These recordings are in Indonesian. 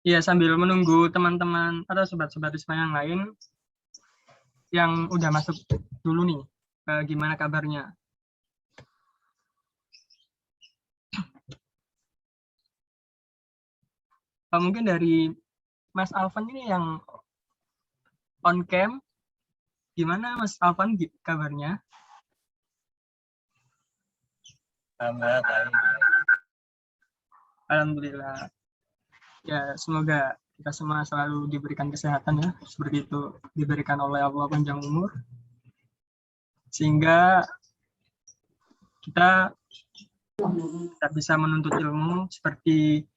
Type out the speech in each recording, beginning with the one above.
Ya, sambil menunggu teman-teman atau sobat-sobat Risma yang lain yang udah masuk dulu nih, gimana kabarnya? Mungkin dari Mas Alvan ini yang on cam, gimana Mas Alvan kabarnya? Alhamdulillah. Ya, semoga kita semua selalu diberikan kesehatan ya, seperti itu diberikan oleh Allah panjang umur, sehingga kita bisa menuntut ilmu seperti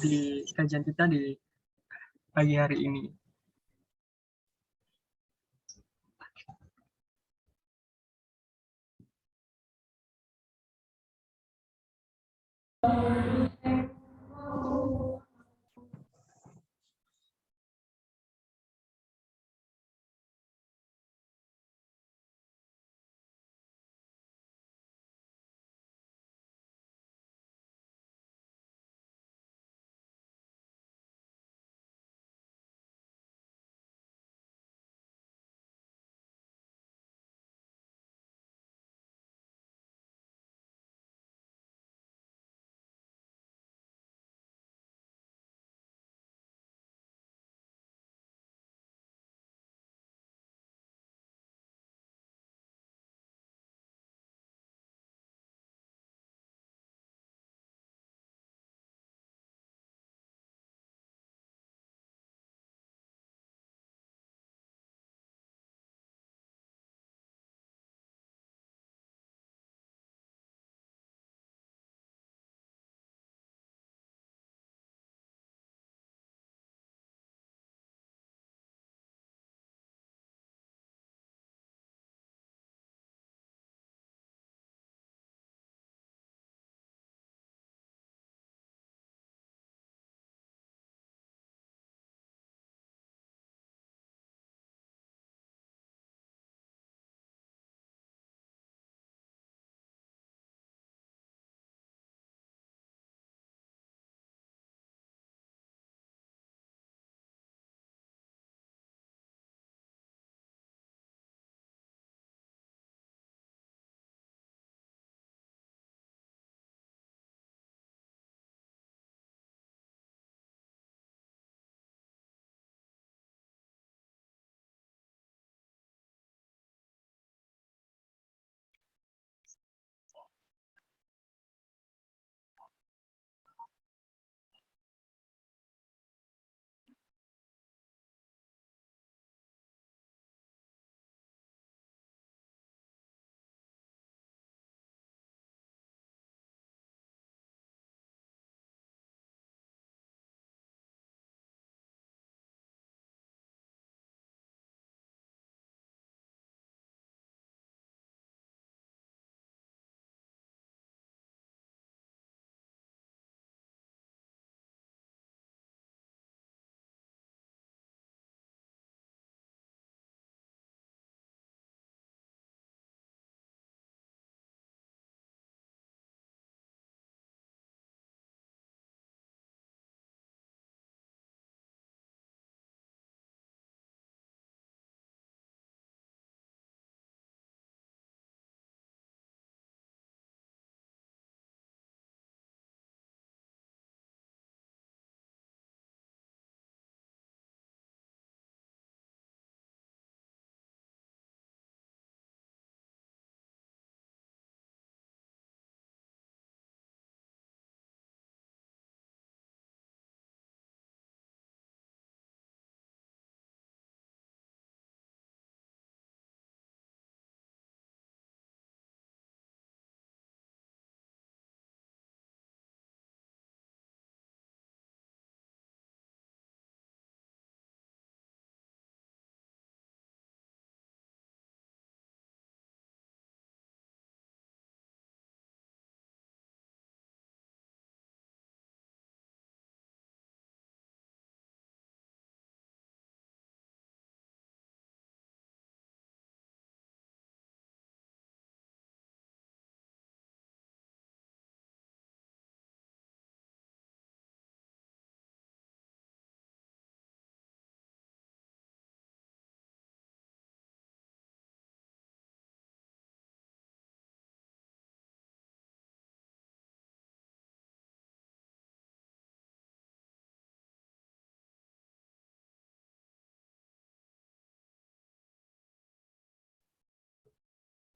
di kajian kita di pagi hari ini.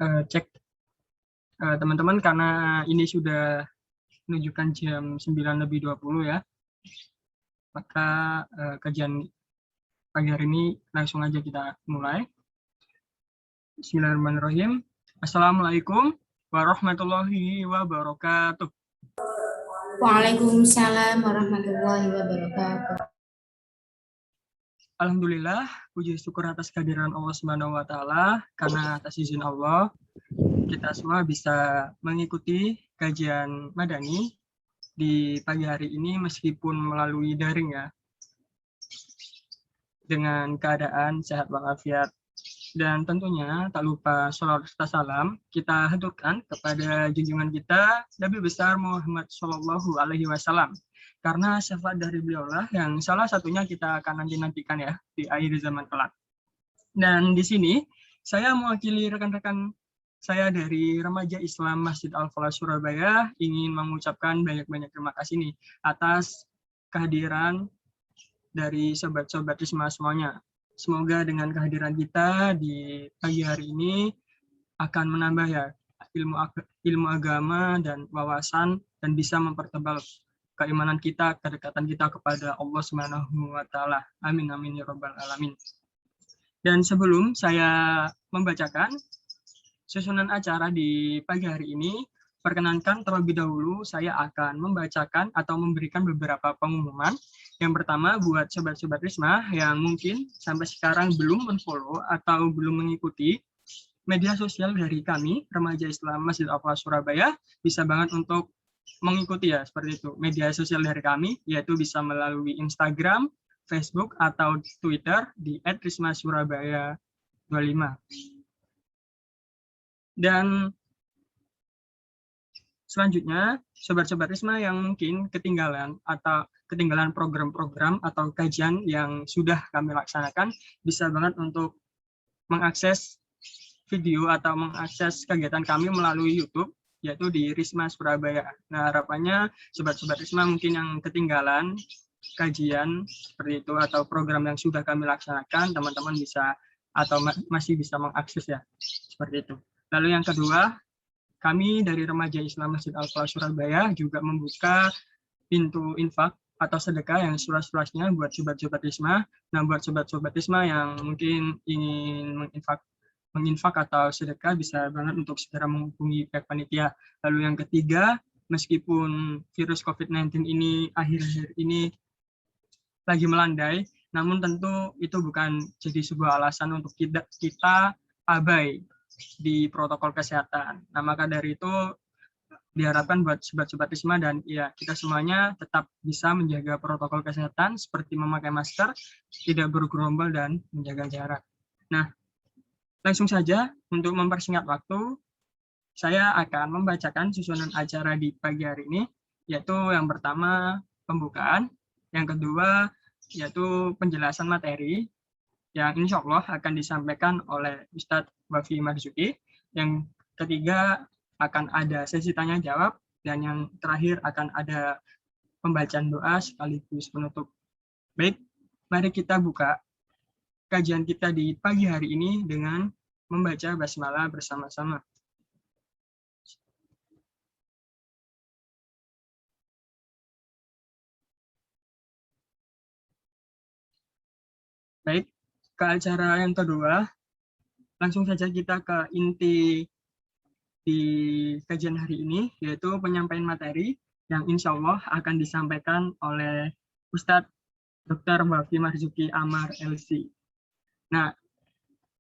cek teman-teman, karena ini sudah menunjukkan jam 9:20 ya. Maka kajian pagi hari ini langsung aja kita mulai. Bismillahirrahmanirrahim. Assalamualaikum warahmatullahi wabarakatuh. Waalaikumsalam warahmatullahi wabarakatuh. Alhamdulillah, puji syukur atas kehadiran Allah Subhanahu wa taala, karena atas izin Allah kita semua bisa mengikuti kajian Madani di pagi hari ini meskipun melalui daring ya. Dengan keadaan sehat walafiat. Dan tentunya tak lupa sholawat serta salam kita haturkan kepada junjungan kita Nabi besar Muhammad Shallallahu Alaihi Wasallam, karena syafaat dari beliau lah yang salah satunya kita akan nantikan ya di akhir zaman kelak. Dan di sini saya mewakili rekan-rekan saya dari Remaja Islam Masjid Al-Falah Surabaya ingin mengucapkan banyak-banyak terima kasih nih atas kehadiran dari sobat-sobat Risma semuanya. Semoga dengan kehadiran kita di pagi hari ini akan menambah ya ilmu agama dan wawasan, dan bisa mempertebal keimanan kita, kedekatan kita kepada Allah Subhanahu wa taala. Amin amin ya rabbal alamin. Dan sebelum saya membacakan susunan acara di pagi hari ini, perkenankan terlebih dahulu saya akan membacakan atau memberikan beberapa pengumuman. Yang pertama, buat sobat-sobat Risma yang mungkin sampai sekarang belum men-follow atau belum mengikuti media sosial dari kami, Remaja Islam Masjid Al-Falah Surabaya, bisa banget untuk mengikuti ya, seperti itu. Media sosial dari kami, yaitu bisa melalui Instagram, Facebook, atau Twitter di @rismasurabaya25. Dan selanjutnya, sobat-sobat Risma yang mungkin ketinggalan program-program atau kajian yang sudah kami laksanakan, bisa banget untuk mengakses video atau mengakses kegiatan kami melalui YouTube, yaitu di Risma Surabaya. Nah, harapannya sobat-sobat Risma mungkin yang ketinggalan kajian seperti itu atau program yang sudah kami laksanakan, teman-teman bisa atau masih bisa mengakses ya, seperti itu. Lalu yang kedua, kami dari Remaja Islam Masjid Al-Falah Surabaya juga membuka pintu infak atau sedekah yang seluas-luasnya buat sobat-sobat Risma. Nah, buat sobat-sobat Risma yang mungkin ingin menginfak atau sedekah, bisa banget untuk segera menghubungi pihak panitia. Lalu yang ketiga, meskipun virus COVID-19 ini akhir-akhir ini lagi melandai, namun tentu itu bukan jadi sebuah alasan untuk kita abai di protokol kesehatan. Nah, maka dari itu diharapkan buat sobat-sobat Risma dan ya kita semuanya tetap bisa menjaga protokol kesehatan seperti memakai masker, tidak bergerombol, dan menjaga jarak. Nah, langsung saja untuk mempersingkat waktu, saya akan membacakan susunan acara di pagi hari ini, yaitu yang pertama pembukaan, yang kedua yaitu penjelasan materi yang insya Allah akan disampaikan oleh Ustadz Wafi Marzuki. Yang ketiga akan ada sesi tanya jawab, dan yang terakhir akan ada pembacaan doa sekaligus penutup. Baik, mari kita buka kajian kita di pagi hari ini dengan membaca basmalah bersama-sama. Baik, ke acara yang kedua, langsung saja kita ke inti di kajian hari ini, yaitu penyampaian materi yang insya Allah akan disampaikan oleh Ustadz Dr. Wafi Marzuki Amar LC. Nah,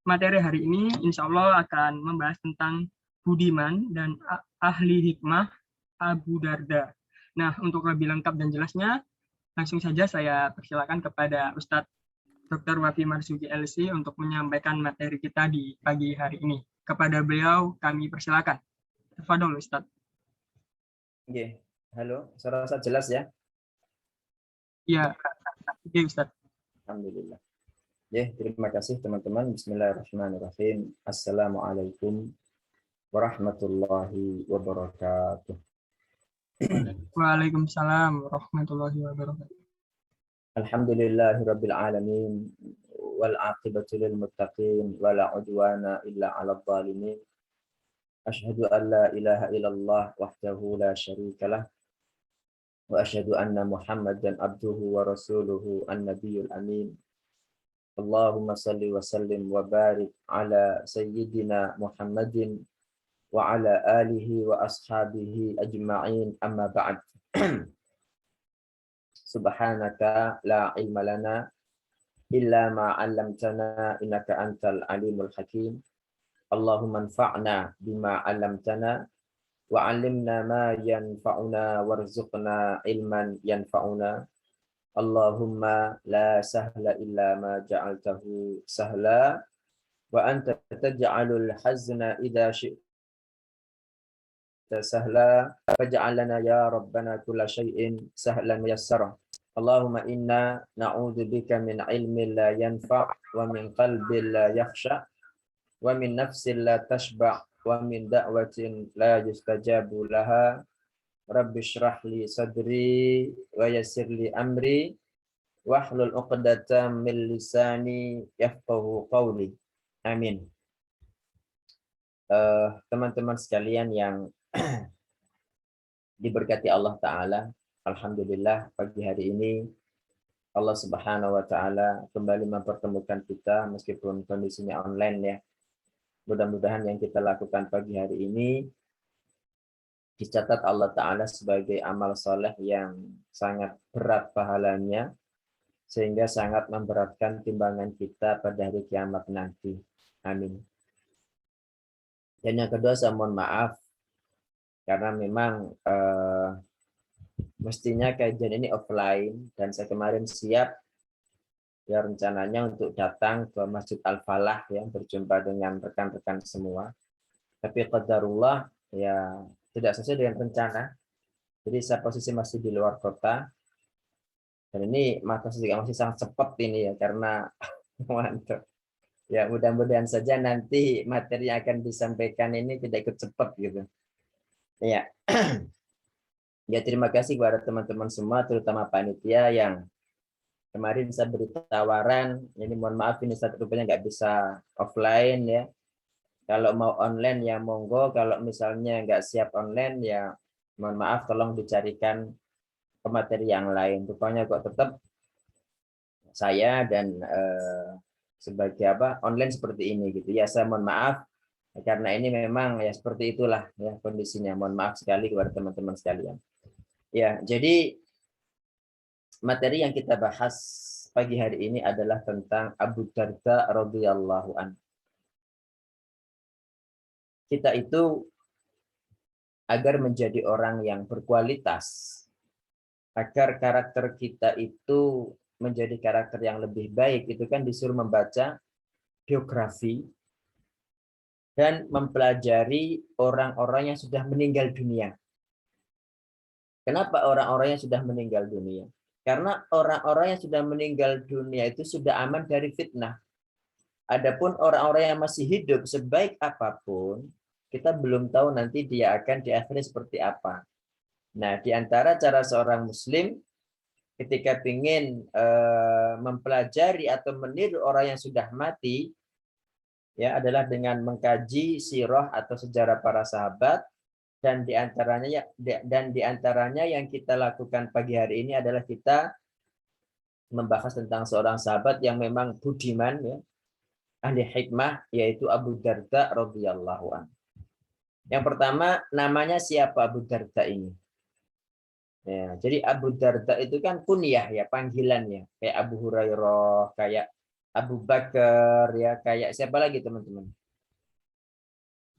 materi hari ini insya Allah akan membahas tentang budiman dan ahli hikmah Abu Darda. Nah, untuk lebih lengkap dan jelasnya, langsung saja saya persilakan kepada Ustadz Dr. Wafi Marzuki LC untuk menyampaikan materi kita di pagi hari ini. Kepada beliau kami persilakan. Tafadhol Ustadz. Oke, halo, suara saya jelas ya? Ya, oke Ustadz. Alhamdulillah. Ya, terima kasih teman-teman. Bismillahirrahmanirrahim. Assalamualaikum warahmatullahi wabarakatuh. Waalaikumsalam warahmatullahi wabarakatuh. Alhamdulillahirabbil alamin wal aqibatu lil muttaqin wala udwana illa 'alal zalimin. Asyhadu an la ilaha illallah wahdahu la syarika lah. Wa asyhadu anna Muhammadan abduhu wa rasuluhu an-nabiyul amin. Allahumma salli wa sallim wa barik ala sayyidina Muhammadin wa ala alihi wa ashabihi ajma'in, amma ba'd. Subhanaka la ilma lana illa ma 'allamtana innaka antal alimul hakim. Allahumma anfa'na bima 'allamtana wa 'allimna ma yanfa'una warzuqna ilman yanfa'una. Allahumma la sahla illa ma ja'altahu sahla wa anta taj'alul hazna idza syi'ta sahla faj'al lana ya rabbana kulla syai'in sahlan muyassara. Allahumma inna na'udzubika min ilmin la yanfa' wa min qalbin la yakhsha wa min nafsin la tashba' wa min da'watin la yustajabu laha. Rabbi shrah li sadri wa yassir li amri wahlul 'uqdatam min lisani yafqahu qawli. Amin. Teman-teman sekalian yang diberkati Allah Ta'ala, alhamdulillah pagi hari ini Allah Subhanahu wa Ta'ala kembali mempertemukan kita meskipun kondisinya online ya. Mudah-mudahan yang kita lakukan pagi hari ini dicatat Allah Ta'ala sebagai amal soleh yang sangat berat pahalanya, sehingga sangat memberatkan timbangan kita pada hari kiamat nanti. Amin. Dan yang kedua, saya mohon maaf, karena memang mestinya kajian ini offline, dan saya kemarin siap ya rencananya untuk datang ke Masjid Al-Falah ya, berjumpa dengan rekan-rekan semua. Tapi qadarullah ya tidak sesuai dengan rencana. Jadi saya posisi masih di luar kota. Dan ini masih sangat cepat ini ya, karena mantap. Ya mudah-mudahan saja nanti materi yang akan disampaikan ini tidak ikut cepat gitu. Ya. Ya terima kasih kepada teman-teman semua, terutama panitia yang kemarin saya beri tawaran. Ini mohon maaf ini satu rupanya nggak bisa offline ya. Kalau mau online ya monggo, kalau misalnya nggak siap online ya mohon maaf, tolong dicarikan materi yang lain. Rupanya kok tetap saya dan sebagai online seperti ini gitu ya. Saya mohon maaf karena ini memang ya seperti itulah ya kondisinya. Mohon maaf sekali kepada teman-teman sekalian. Ya, jadi materi yang kita bahas pagi hari ini adalah tentang Abu Darda radhiyallahu anhu. Kita itu agar menjadi orang yang berkualitas, agar karakter kita itu menjadi karakter yang lebih baik, itu kan disuruh membaca biografi dan mempelajari orang-orang yang sudah meninggal dunia. Kenapa orang-orang yang sudah meninggal dunia? Karena orang-orang yang sudah meninggal dunia itu sudah aman dari fitnah. Adapun orang-orang yang masih hidup, sebaik apapun, kita belum tahu nanti dia akan di akhirat seperti apa. Nah, di antara cara seorang muslim ketika ingin mempelajari atau meniru orang yang sudah mati, ya adalah dengan mengkaji sirah atau sejarah para sahabat. Dan diantaranya yang kita lakukan pagi hari ini adalah kita membahas tentang seorang sahabat yang memang budiman ya, ahli hikmah, yaitu Abu Darda radhiyallahu anhu. Yang pertama, namanya siapa Abu Darda ini? Ya, jadi Abu Darda itu kan kunyah ya, panggilannya, kayak Abu Hurairah, kayak Abu Bakar ya, kayak siapa lagi teman-teman?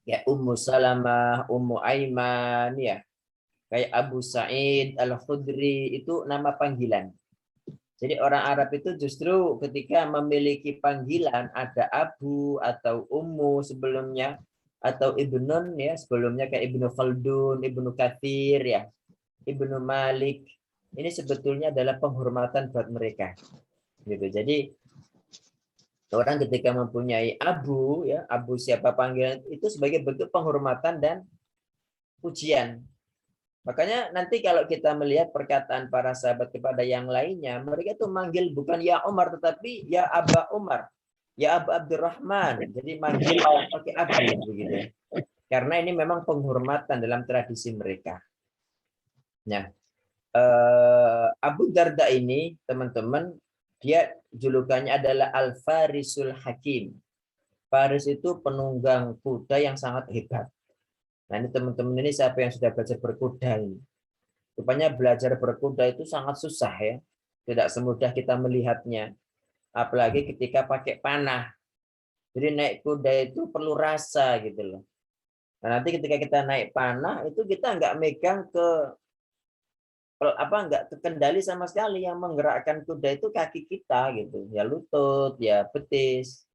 Ya Ummu Salamah, Ummu Aiman ya. Kayak Abu Sa'id Al-Khudri, itu nama panggilan. Jadi orang Arab itu justru ketika memiliki panggilan ada Abu atau Ummu sebelumnya, atau Ibnun ya sebelumnya, kayak Ibnu Khaldun, Ibnu Katsir ya, Ibnu Malik. Ini sebetulnya adalah penghormatan buat mereka. Gitu. Jadi orang ketika mempunyai Abu ya, Abu siapa panggilan itu sebagai bentuk penghormatan dan pujian. Makanya nanti kalau kita melihat perkataan para sahabat kepada yang lainnya, mereka itu manggil bukan ya Umar tetapi ya Aba Umar, ya Aba Abdurrahman. Jadi manggil pakai Abu begitu. Karena ini memang penghormatan dalam tradisi mereka. Nah, Abu Darda ini, teman-teman, dia julukannya adalah Al-Farisul Hakim. Faris itu penunggang kuda yang sangat hebat. Nah, ini teman-teman ini siapa yang sudah belajar berkuda ini? Rupanya belajar berkuda itu sangat susah ya. Tidak semudah kita melihatnya. Apalagi ketika pakai panah. Jadi naik kuda itu perlu rasa gitu loh. Nah, nanti ketika kita naik panah itu kita nggak megang nggak terkendali sama sekali. Yang menggerakkan kuda itu kaki kita gitu, ya lutut, ya betis.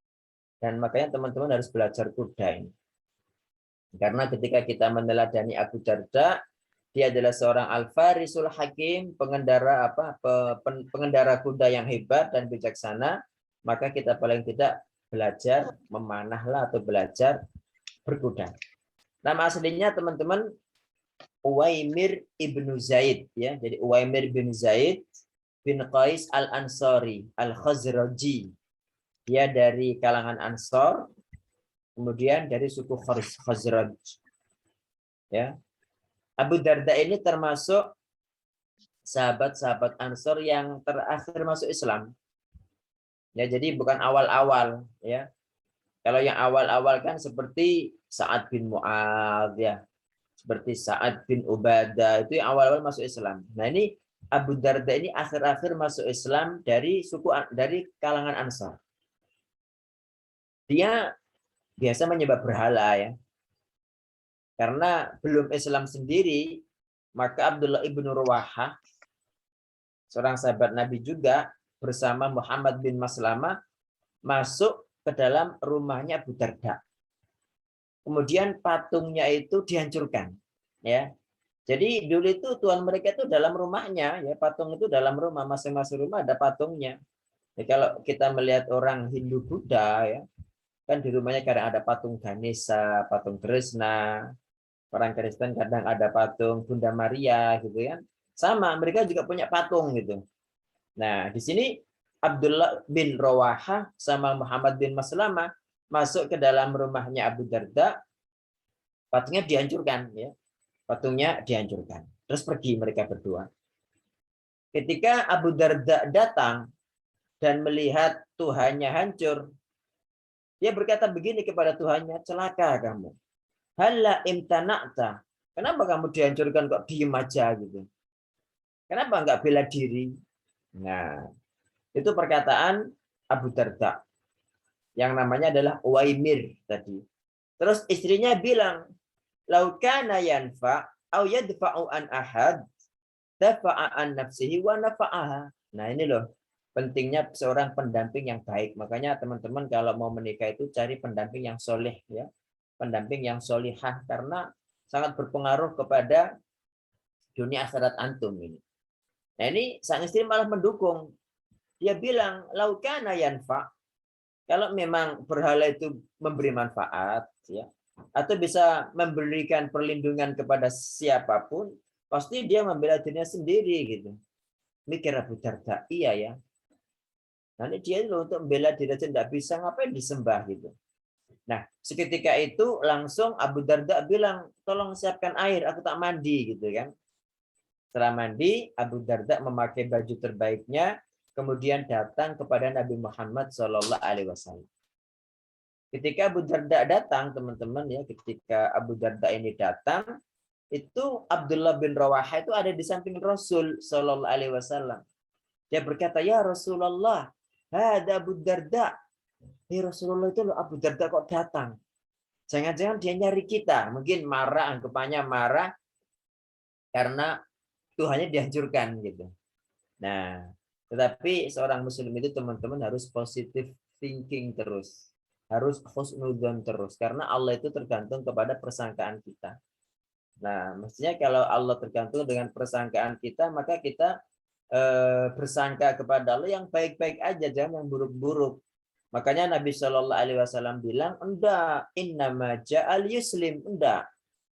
Dan makanya teman-teman harus belajar kuda ini. Karena ketika kita meneladani Abu Darda, dia adalah seorang al-farisul hakim, pengendara kuda yang hebat dan bijaksana, maka kita paling tidak belajar memanahlah atau belajar berkuda. Nama aslinya teman-teman Uwaimir ibnu Zaid ya. Jadi Uwaimir bin Zaid bin Qais al-Ansari al-Khazraji. Dia dari kalangan Ansor, kemudian dari suku Khazraj. Ya. Abu Darda ini termasuk sahabat-sahabat Ansor yang terakhir masuk Islam. Ya, jadi bukan awal-awal ya. Kalau yang awal-awal kan seperti Sa'ad bin Mu'adz ya. Seperti Sa'ad bin Ubadah itu yang awal-awal masuk Islam. Nah, ini Abu Darda ini akhir-akhir masuk Islam dari kalangan Ansar. Dia biasa menyembah berhala ya. Karena belum Islam sendiri, maka Abdullah ibnu Ruwahah, seorang sahabat Nabi juga, bersama Muhammad bin Maslamah masuk ke dalam rumahnya Abu Darda. Kemudian patungnya itu dihancurkan, ya. Jadi dulu itu tuan mereka itu dalam rumahnya, ya, patung itu dalam rumah, masing-masing rumah ada patungnya. Jadi kalau kita melihat orang Hindu Buddha, ya, kan di rumahnya kadang ada patung Ganesha, patung Krishna. Orang Kristen kadang ada patung Bunda Maria, gitu kan. Sama, mereka juga punya patung gitu. Nah, di sini Abdullah bin Rawaha sama Muhammad bin Maslamah masuk ke dalam rumahnya Abu Darda, patungnya dihancurkan, ya. Patungnya dihancurkan. Terus pergi mereka berdua. Ketika Abu Darda datang dan melihat Tuhannya hancur, dia berkata begini kepada Tuhannya, celaka kamu. Halla imtana'ta. Kenapa kamu dihancurkan kok diem aja gitu? Kenapa enggak bela diri? Nah, itu perkataan Abu Darda yang namanya adalah Uwaimir tadi. Terus istrinya bilang, laukana yanfa au yadfa'u an ahad dafa'a an nafsihi wa nafa'aha. Nah, ini loh pentingnya seorang pendamping yang baik. Makanya teman-teman kalau mau menikah itu cari pendamping yang soleh ya. Pendamping yang solihah karena sangat berpengaruh kepada dunia akhirat antum ini. Nah, ini sang istri malah mendukung. Dia bilang, laukana yanfa. Kalau memang berhala itu memberi manfaat, ya, atau bisa memberikan perlindungan kepada siapapun, pasti dia membela dirinya sendiri gitu. Mikir Abu Darda, iya ya. Nanti dia untuk membela diri tidak bisa, ngapain disembah gitu. Nah, seketika itu langsung Abu Darda bilang, tolong siapkan air, aku tak mandi gitu kan. Setelah mandi, Abu Darda memakai baju terbaiknya, kemudian datang kepada Nabi Muhammad SAW. Ketika Abu Darda datang, teman-teman ya, ketika Abu Darda ini datang, itu Abdullah bin Rawaha itu ada di samping Rasul SAW. Dia berkata, ya Rasulullah, ada Abu Darda. Rasulullah itu loh, Abu Darda kok datang. Jangan-jangan dia nyari kita. Mungkin marah, anggapannya marah karena Tuhannya dihancurkan gitu. Nah, tetapi seorang muslim itu teman-teman harus positive thinking terus. Harus husnudzon terus karena Allah itu tergantung kepada persangkaan kita. Nah, mestinya kalau Allah tergantung dengan persangkaan kita, maka kita bersangka kepada Allah yang baik-baik aja, jangan yang buruk-buruk. Makanya Nabi Shallallahu Alaihi Wasallam bilang, enggak, innama ja'al yuslim, enggak.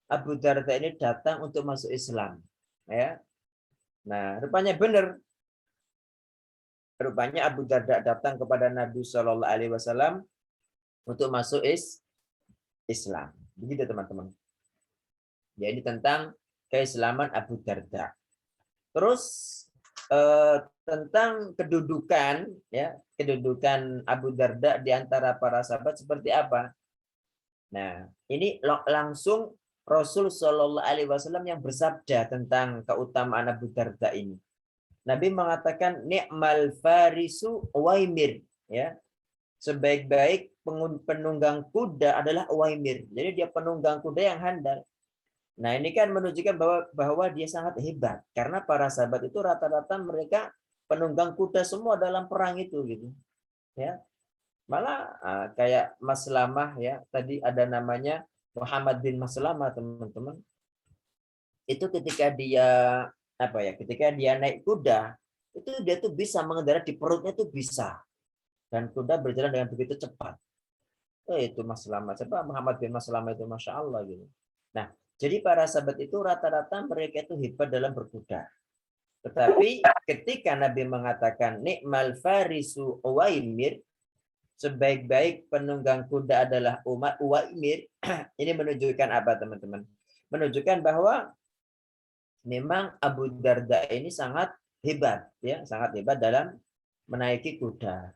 Abu Darda ini datang untuk masuk Islam, ya. Nah, rupanya benar. Rupanya Abu Darda datang kepada Nabi Shallallahu Alaihi Wasallam untuk masuk Islam. Begitu teman-teman. Ya, ini tentang keislaman Abu Darda. Terus tentang kedudukan, ya, kedudukan Abu Darda di antara para sahabat seperti apa? Nah, ini langsung Rasul Shallallahu Alaihi Wasallam yang bersabda tentang keutamaan Abu Darda ini. Nabi mengatakan ni'mal farisu Uwaimir, ya. Sebaik-baik penunggang kuda adalah Uwaimir. Jadi dia penunggang kuda yang handal. Nah, ini kan menunjukkan bahwa dia sangat hebat karena para sahabat itu rata-rata mereka penunggang kuda semua dalam perang itu gitu. Ya. Malah kayak Maslamah, ya, tadi ada namanya Muhammad bin Maslamah, teman-teman. Itu ketika dia ketika dia naik kuda, itu dia tuh bisa mengendarai di perutnya tuh bisa. Dan kuda berjalan dengan begitu cepat. Itu Maslamah. Coba Muhammad bin Maslamah itu Masya Allah gitu. Nah, jadi para sahabat itu rata-rata mereka itu hebat dalam berkuda. Tetapi ketika Nabi mengatakan ni'mal farisu Uwaimir, sebaik-baik penunggang kuda adalah Uwaimir, ini menunjukkan apa, teman-teman? Menunjukkan bahwa memang Abu Darda ini sangat hebat, ya, sangat hebat dalam menaiki kuda.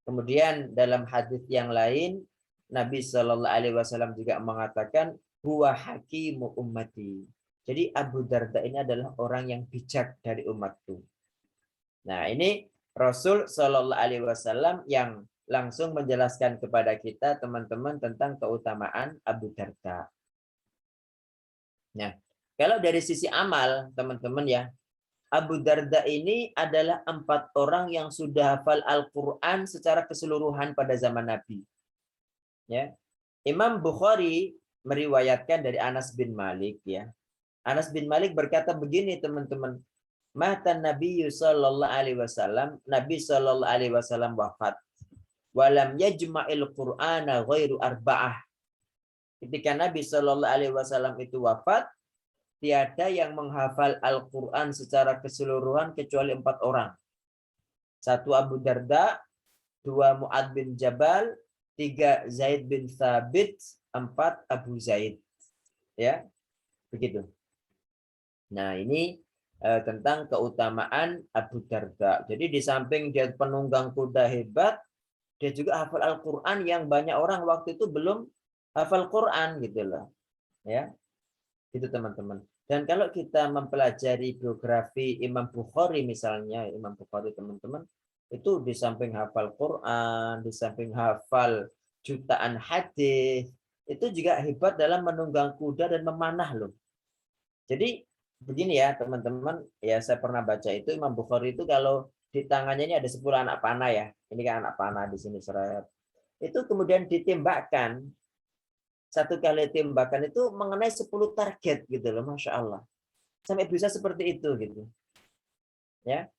Kemudian dalam hadis yang lain Nabi Shallallahu Alaihi Wasallam juga mengatakan huwa hakimu ummati. Jadi Abu Darda ini adalah orang yang bijak dari umatku. Nah, ini Rasul Shallallahu Alaihi Wasallam yang langsung menjelaskan kepada kita, teman-teman, tentang keutamaan Abu Darda. Nah, kalau dari sisi amal, teman-teman, ya, Abu Darda ini adalah 4 orang yang sudah hafal Al-Quran secara keseluruhan pada zaman Nabi. Ya, Imam Bukhari meriwayatkan dari Anas bin Malik, ya. Anas bin Malik berkata begini, teman-teman. Matan Nabi sallallahu alaihi wasallam, Nabi sallallahu alaihi wasallam wafat. Walam yajma'il Qur'ana ghairu arba'ah. Ketika Nabi sallallahu alaihi wasallam itu wafat, tiada yang menghafal Al-Qur'an secara keseluruhan kecuali 4 orang. 1 Abu Darda, 2 Mu'ad bin Jabal, 3 Zaid bin Thabit, 4 Abu Zaid. Ya, begitu. Nah, ini tentang keutamaan Abu Darda. Jadi di samping dia penunggang kuda hebat, dia juga hafal Al-Quran yang banyak orang waktu itu belum hafal Quran gitu loh. Ya, itu teman-teman. Dan kalau kita mempelajari biografi Imam Bukhari misalnya, Imam Bukhari, teman-teman, itu di samping hafal Quran, di samping hafal jutaan hadis, itu juga hebat dalam menunggang kuda dan memanah loh. Jadi begini ya, teman-teman, ya, saya pernah baca itu Imam Bukhari itu kalau di tangannya ini ada 10 anak panah, ya. Ini kan anak panah di sini seret. Itu kemudian ditembakkan. 1 kali tembakan itu mengenai 10 target gitu loh, Masya Allah. Sampai bisa seperti itu gitu. Ya.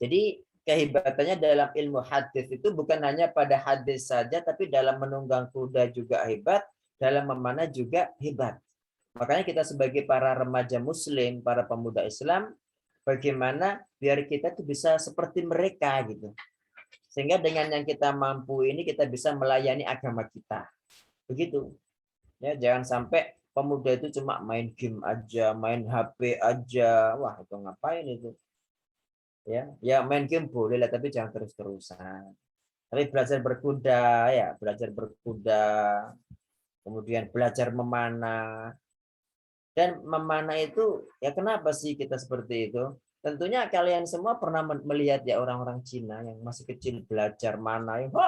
Jadi kehebatannya dalam ilmu hadis itu bukan hanya pada hadis saja, tapi dalam menunggang kuda juga hebat, dalam memanah juga hebat. Makanya kita sebagai para remaja muslim, para pemuda Islam, bagaimana biar kita tuh bisa seperti mereka gitu. Sehingga dengan yang kita mampu ini kita bisa melayani agama kita. Begitu. Ya, jangan sampai pemuda itu cuma main game aja, main HP aja. Wah, itu ngapain itu? Ya main game boleh lah, tapi jangan terus-terusan. Tapi belajar berkuda, ya, belajar berkuda. Kemudian belajar memanah. Dan memanah itu, ya kenapa sih kita seperti itu? Tentunya kalian semua pernah melihat ya orang-orang Cina yang masih kecil belajar manah, itu.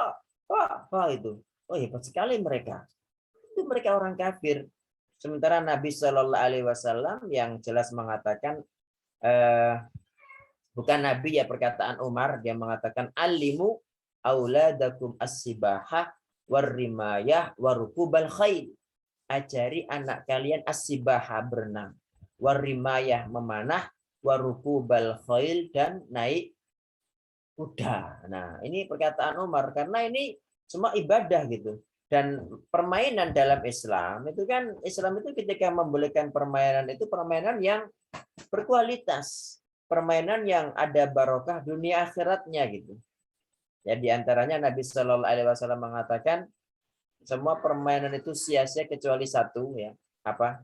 Oh, hebat sekali mereka. Itu mereka orang kafir. Sementara Nabi Shallallahu Alaihi Wasallam yang jelas mengatakan, bukan Nabi ya, perkataan Umar, dia mengatakan alimu auladakum as-sibahah warrimayah warukubal khail. Ajari anak kalian as-sibaha berenang, warimayah memanah, warukubal khail dan naik kuda. Nah, ini perkataan Umar karena ini semua ibadah gitu. Dan permainan dalam Islam itu kan, Islam itu ketika membolehkan permainan itu permainan yang berkualitas, permainan yang ada barokah dunia akhiratnya gitu. Ya, di antaranya Nabi Shallallahu Alaihi Wasallam mengatakan semua permainan itu sia-sia kecuali satu ya. Apa?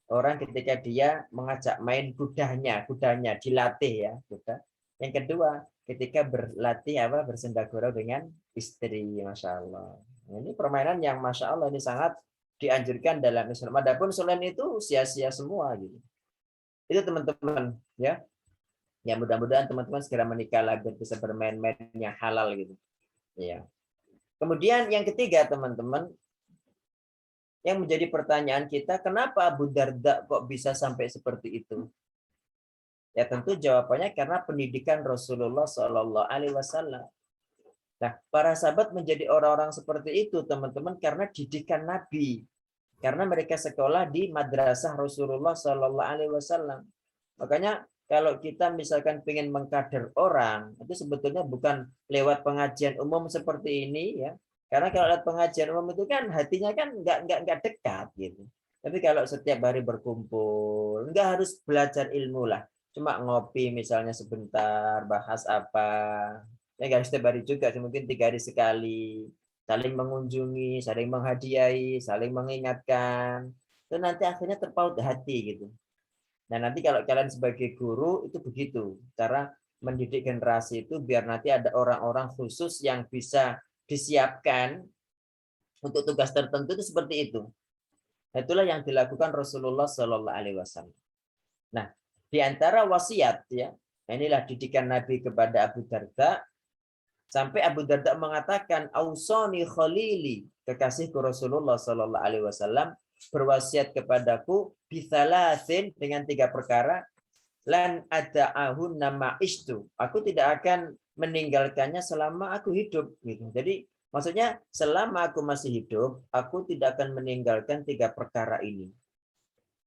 Orang ketika dia mengajak main kudanya dilatih ya, kuda. Yang kedua, ketika berlatih bersenda-gurau dengan istri, masya Allah. Ini permainan yang masya Allah ini sangat dianjurkan dalam Islam. Adapun selain itu sia-sia semua gitu. Itu teman-teman ya. Ya mudah-mudahan teman-teman segera menikah lagi bisa bermain-main yang halal gitu. Ya. Kemudian yang ketiga teman-teman, yang menjadi pertanyaan kita, kenapa Abu Darda kok bisa sampai seperti itu? Ya tentu jawabannya karena pendidikan Rasulullah Shallallahu Alaihi Wasallam. Nah, para sahabat menjadi orang-orang seperti itu, teman-teman, karena didikan Nabi, karena mereka sekolah di madrasah Rasulullah Shallallahu Alaihi Wasallam. Makanya kalau kita misalkan ingin mengkader orang, itu sebetulnya bukan lewat pengajian umum seperti ini ya. Karena kalau lewat pengajian umum itu kan hatinya kan nggak dekat gitu. Tapi kalau setiap hari berkumpul, nggak harus belajar ilmu lah. Cuma ngopi misalnya sebentar, bahas apa. Ya nggak harus setiap hari juga, mungkin 3 hari sekali. Saling mengunjungi, saling menghadiahi, saling mengingatkan. Itu nanti akhirnya terpaut hati gitu. Nah, nanti kalau kalian sebagai guru itu begitu. Cara mendidik generasi itu biar nanti ada orang-orang khusus yang bisa disiapkan untuk tugas tertentu itu seperti itu. Itulah yang dilakukan Rasulullah Shallallahu Alaihi Wasallam. Nah, di antara wasiat ya, inilah didikan Nabi kepada Abu Darda sampai Abu Darda mengatakan ausoni khalili, kekasihku Rasulullah Shallallahu Alaihi Wasallam berwasiat kepadaku bisalasin dengan 3 perkara lan ada'ahun nama istu. Aku tidak akan meninggalkannya selama aku hidup gitu. Jadi maksudnya selama aku masih hidup, aku tidak akan meninggalkan 3 perkara ini.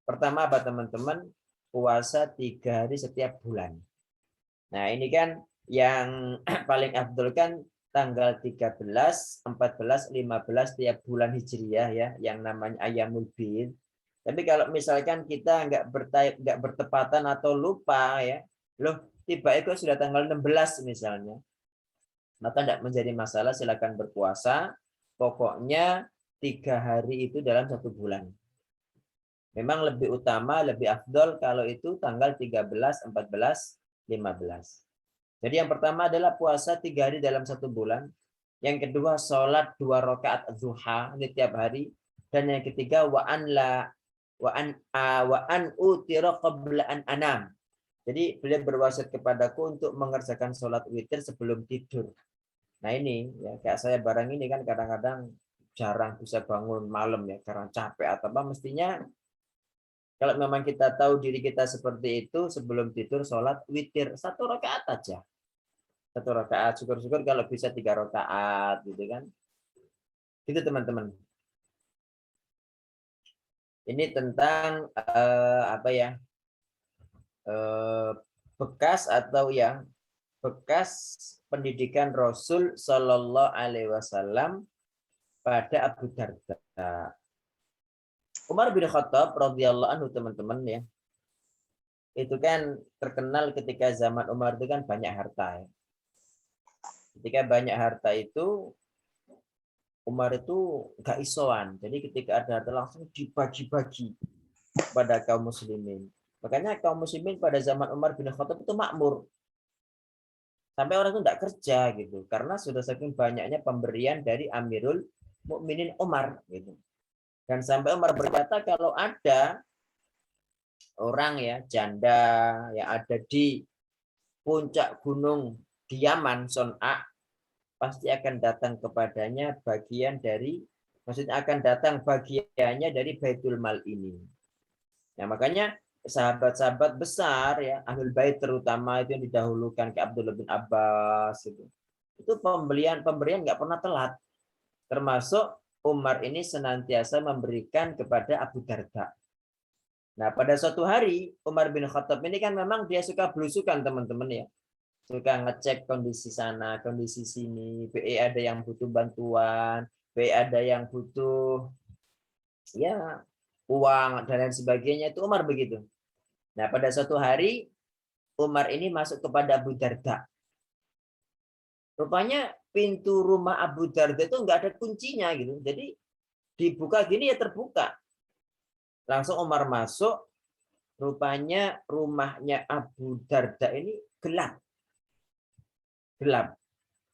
Pertama apa teman-teman? Puasa 3 hari setiap bulan. Nah, ini kan yang paling afdol kan tanggal 13, 14, 15 tiap bulan Hijriah ya, yang namanya Ayyamul Bid. Tapi kalau misalkan kita nggak bertepatan atau lupa ya, loh tiba itu sudah tanggal 16 misalnya, maka tidak menjadi masalah, silakan berpuasa. Pokoknya 3 hari itu dalam 1 bulan. Memang lebih utama, lebih afdol kalau itu tanggal 13, 14, 15. Jadi yang pertama adalah puasa 3 hari dalam 1 bulan. Yang kedua sholat 2 rakaat duha ini tiap hari. Dan yang ketiga wa an utira qabla an anam. Jadi beliau berwasiat kepadaku untuk mengerjakan sholat witir sebelum tidur. Nah ini ya kayak saya barang ini kan kadang-kadang jarang bisa bangun malam ya karena capek atau apa, mestinya kalau memang kita tahu diri kita seperti itu, sebelum tidur sholat witir 1 rakaat aja. 1 rakaat, syukur-syukur kalau bisa 3 rakaat gitu kan. Gitu teman-teman. Ini tentang bekas atau ya bekas pendidikan Rasul Shallallahu Alaihi Wasallam pada Abu Darda. Umar bin Khattab radhiyallahu anhu teman-teman ya, itu kan terkenal ketika zaman Umar itu kan banyak harta ya. Ketika banyak harta itu Umar itu gak isoan, jadi ketika ada harta langsung dibagi-bagi pada kaum muslimin. Makanya kaum muslimin pada zaman Umar bin Khattab itu makmur. Sampai orang itu tidak kerja gitu, karena sudah saking banyaknya pemberian dari Amirul Mukminin Umar gitu. Dan sampai Umar berkata kalau ada orang ya janda yang ada di puncak gunung di Yaman, Son'a, pasti akan datang kepadanya bagian dari, maksudnya akan datang bagiannya dari Baitul Mal ini. Nah makanya sahabat-sahabat besar ya, Ahlul Bait terutama itu yang didahulukan ke Abdullah bin Abbas itu pemberian nggak pernah telat. Termasuk Umar ini senantiasa memberikan kepada Abu Darda. Nah, pada suatu hari Umar bin Khattab ini kan memang dia suka belusukan teman-teman ya. Suka ngecek kondisi sana, kondisi sini, BE ada yang butuh bantuan, BE ada yang butuh ya uang dan lain sebagainya, itu Umar begitu. Nah, pada suatu hari Umar ini masuk kepada Abu Darda. Rupanya pintu rumah Abu Darda itu nggak ada kuncinya gitu. Jadi dibuka gini ya terbuka. Langsung Umar masuk, rupanya rumahnya Abu Darda ini gelap. Gelap.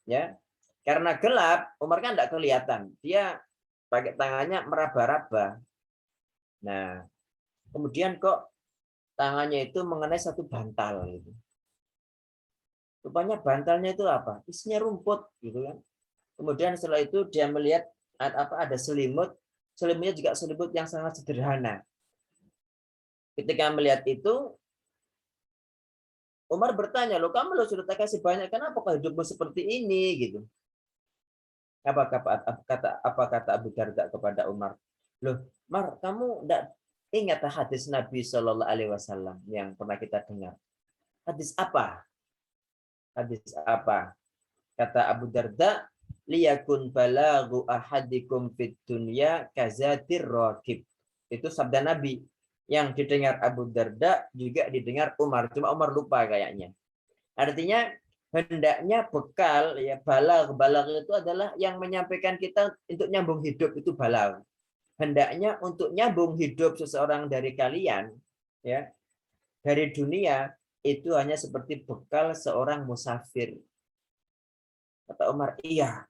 Ya. Karena gelap, Umar kan tidak kelihatan. Dia pakai tangannya meraba-raba. Nah, kemudian kok tangannya itu mengenai satu bantal gitu. Rupanya bantalnya itu apa? Isinya rumput gitu kan. Kemudian setelah itu dia melihat ada selimut. Selimutnya juga selimut yang sangat sederhana. Ketika melihat itu, Umar bertanya, "Loh, kamu sudah tak kasih banyak, kenapa kau hidupmu seperti ini?" gitu. Apa kata Abu Darda kepada Umar? "Loh, Mar, kamu tidak ingat hadis Nabi Shallallahu Alaihi Wasallam yang pernah kita dengar? Hadis apa? Hadis apa?" Kata Abu Darda, "Liyakun balagu ahadikum fid dunya kazatir rakib." Itu sabda Nabi yang didengar Abu Darda juga didengar Umar. Cuma Umar lupa kayaknya. Artinya hendaknya bekal ya, balag itu adalah yang menyampaikan kita untuk nyambung hidup, itu balag. Hendaknya untuk nyambung hidup seseorang dari kalian ya, dari dunia itu hanya seperti bekal seorang musafir. Kata Umar, iya.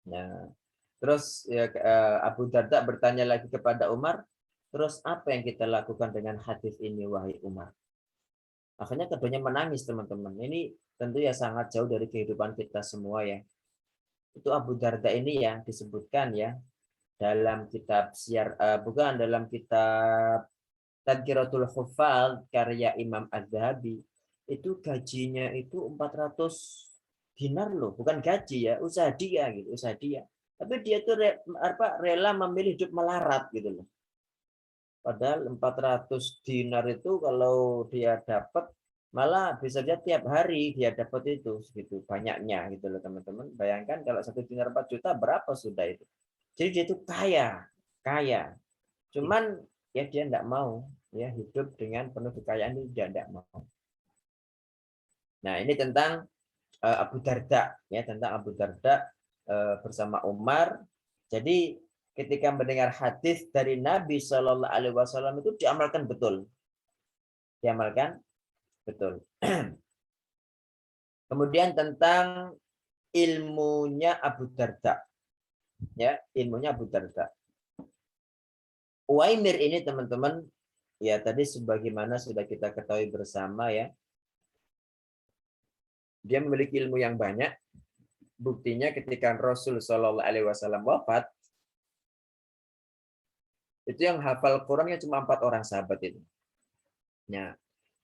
Nah, terus ya, Abu Darda bertanya lagi kepada Umar, terus apa yang kita lakukan dengan hadis ini wahai Umar? Akhirnya keduanya menangis teman-teman. Ini tentu ya sangat jauh dari kehidupan kita semua ya. Itu Abu Darda ini ya disebutkan ya dalam kitab bukan dalam kitab Tadhkiratul Huffaz karya Imam Az-Zahabi. Itu gajinya itu 400 dinar loh, bukan gaji ya, usaha dia gitu, usaha dia. Tapi dia tuh rela memilih hidup melarat gitu loh. Padahal 400 dinar itu kalau dia dapat malah bisa dia tiap hari dia dapat itu segitu banyaknya gitu loh teman-teman. Bayangkan kalau 1 dinar 4 juta berapa sudah itu. Jadi dia itu kaya. Cuman ya dia tidak mau ya hidup dengan penuh kekayaan, itu dia tidak mau. Nah, ini tentang Abu Darda ya, tentang Abu Darda bersama Umar. Jadi ketika mendengar hadis dari Nabi Shallallahu Alaihi Wasallam itu diamalkan betul, Kemudian tentang ilmunya Abu Darda, ya ilmunya Abu Darda. Uwaimir ini teman-teman, ya tadi sebagaimana sudah kita ketahui bersama ya, dia memiliki ilmu yang banyak. Buktinya ketika Rasul Shallallahu Alaihi Wasallam wafat, itu yang hafal Qurannya cuma 4 orang sahabat itu. Nah,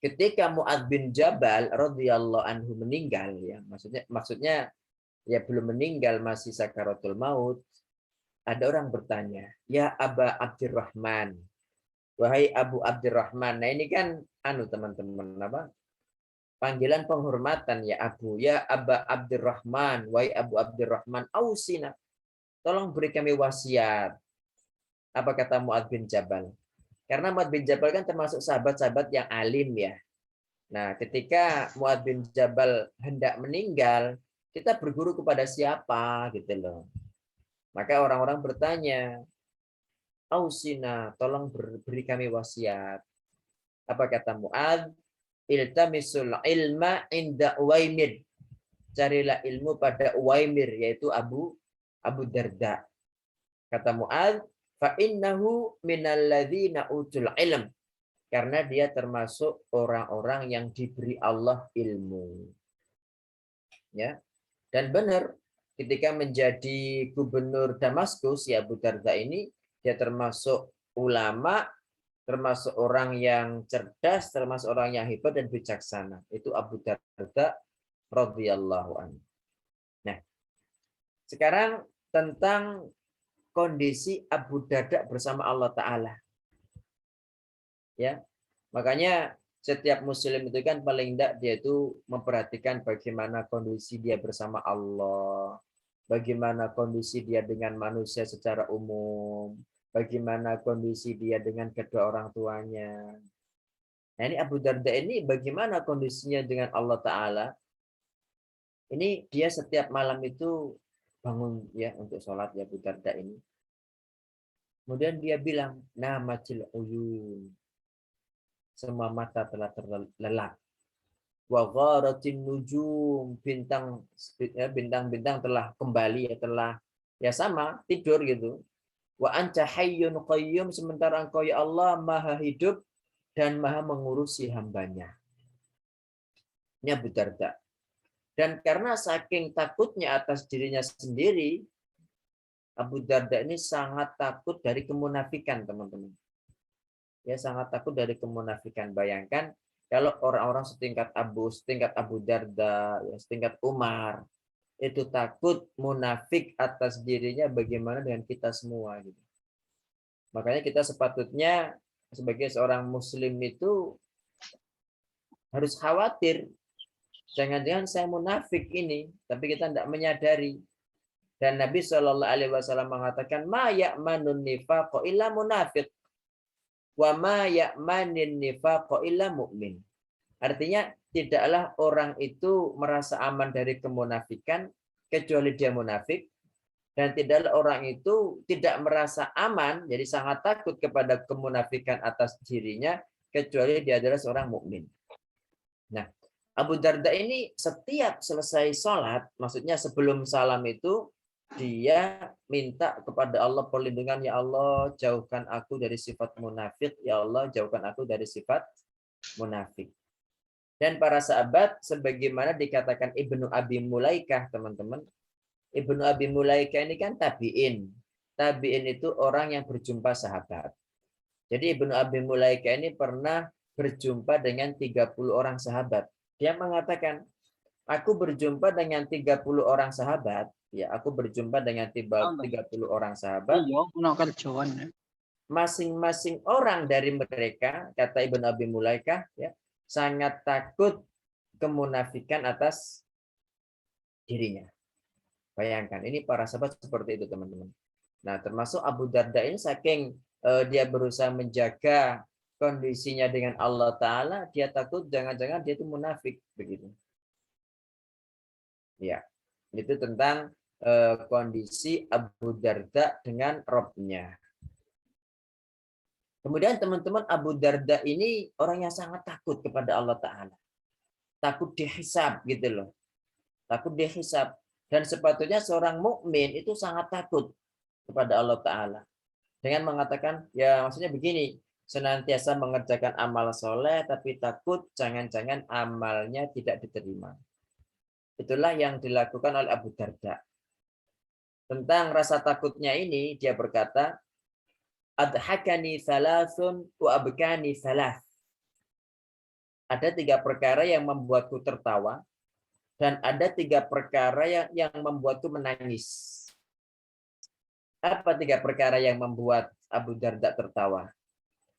ketika Mu'adz bin Jabal radhiyallahu anhu meninggal ya, maksudnya ya belum meninggal, masih sakaratul maut, ada orang bertanya, "Ya Aba Abdurrahman, wahai Abu Abdurrahman." Nah, ini kan teman-teman apa? Panggilan penghormatan ya Abu, ya Aba Abdurrahman, wahai Abu Abdurrahman, ausina. Tolong beri kami wasiat. Apa kata Mu'adz bin Jabal? Karena Mu'adz bin Jabal kan termasuk sahabat-sahabat yang alim ya. Nah, ketika Mu'adz bin Jabal hendak meninggal, kita berguru kepada siapa gitu loh. Maka orang-orang bertanya, "Ausina, tolong beri kami wasiat." Apa kata Mu'adz? "Iltamisul ilma inda Uwaimir." Carilah ilmu pada Uwaimir, yaitu Abu Darda. Kata Mu'adz, "Fa innahu minalladzina utul ilm." Karena dia termasuk orang-orang yang diberi Allah ilmu. Ya. Dan benar, ketika menjadi gubernur Damaskus, ya Abu Darda ini, dia termasuk ulama, termasuk orang yang cerdas, termasuk orang yang hebat dan bijaksana. Itu Abu Darda radhiyallahu anhu. Nah, sekarang tentang kondisi Abu Darda bersama Allah Ta'ala. Ya, makanya setiap muslim itu kan paling tidak dia itu memperhatikan bagaimana kondisi dia bersama Allah, bagaimana kondisi dia dengan manusia secara umum, bagaimana kondisi dia dengan kedua orang tuanya. Nah, ini Abu Darda ini bagaimana kondisinya dengan Allah Ta'ala. Ini dia setiap malam itu bangun ya untuk sholat ya Abu Darda ini. Kemudian dia bilang, namatil uyun. Semua mata telah terlelap. Wa gharatin nujum, bintang-bintang telah kembali, telah sama tidur gitu. Wa anta hayyun qayyum, sementara engkau ya Allah maha hidup dan maha mengurusi hambanya. Ini Abu Darda. Dan karena saking takutnya atas dirinya sendiri, Abu Darda ini sangat takut dari kemunafikan, teman-teman. Ya, sangat takut dari kemunafikan. Bayangkan kalau orang-orang setingkat Abu Darda, ya, setingkat Umar, itu takut munafik atas dirinya, bagaimana dengan kita semua gitu. Makanya kita sepatutnya sebagai seorang muslim itu harus khawatir. Jangan-jangan saya munafik ini, tapi kita tidak menyadari. Dan Nabi Shallallahu Alaihi Wasallam mengatakan, ma ya'manun nifaq illa munafiq, wa ma ya'manin nifaq illa mu'min. Artinya tidaklah orang itu merasa aman dari kemunafikan kecuali dia munafik, dan tidaklah orang itu tidak merasa aman, jadi sangat takut kepada kemunafikan atas dirinya kecuali dia adalah seorang mukmin. Nah, Abu Darda ini setiap selesai sholat, maksudnya sebelum salam itu, dia minta kepada Allah perlindungan, ya Allah jauhkan aku dari sifat munafik, ya Allah jauhkan aku dari sifat munafik. Dan para sahabat, sebagaimana dikatakan Ibnu Abi Mulaikah, teman-teman, Ibnu Abi Mulaikah ini kan tabi'in. Tabi'in itu orang yang berjumpa sahabat. Jadi Ibnu Abi Mulaikah ini pernah berjumpa dengan 30 orang sahabat. Dia mengatakan, aku berjumpa dengan 30 orang sahabat. Ya, aku berjumpa dengan 30 orang sahabat. Masing-masing orang dari mereka, kata Ibnu Abi Mulaikah, ya, sangat takut kemunafikan atas dirinya. Bayangkan, ini para sahabat seperti itu, teman-teman. Nah, termasuk Abu Darda ini saking dia berusaha menjaga kondisinya dengan Allah Ta'ala, dia takut jangan-jangan dia itu munafik. Begitu. Ya, itu tentang kondisi Abu Darda dengan Robnya. Kemudian teman-teman, Abu Darda ini orang yang sangat takut kepada Allah Ta'ala. Takut dihisab gitu loh. Takut dihisab. Dan sepatutnya seorang mukmin itu sangat takut kepada Allah Ta'ala. Dengan mengatakan, ya maksudnya begini, senantiasa mengerjakan amal soleh, tapi takut jangan-jangan amalnya tidak diterima. Itulah yang dilakukan oleh Abu Darda. Tentang rasa takutnya ini, dia berkata, adhakani thalathun wa abkani thalath. Ada 3 perkara yang membuatku tertawa, dan ada 3 perkara yang membuatku menangis. Apa 3 perkara yang membuat Abu Darda tertawa?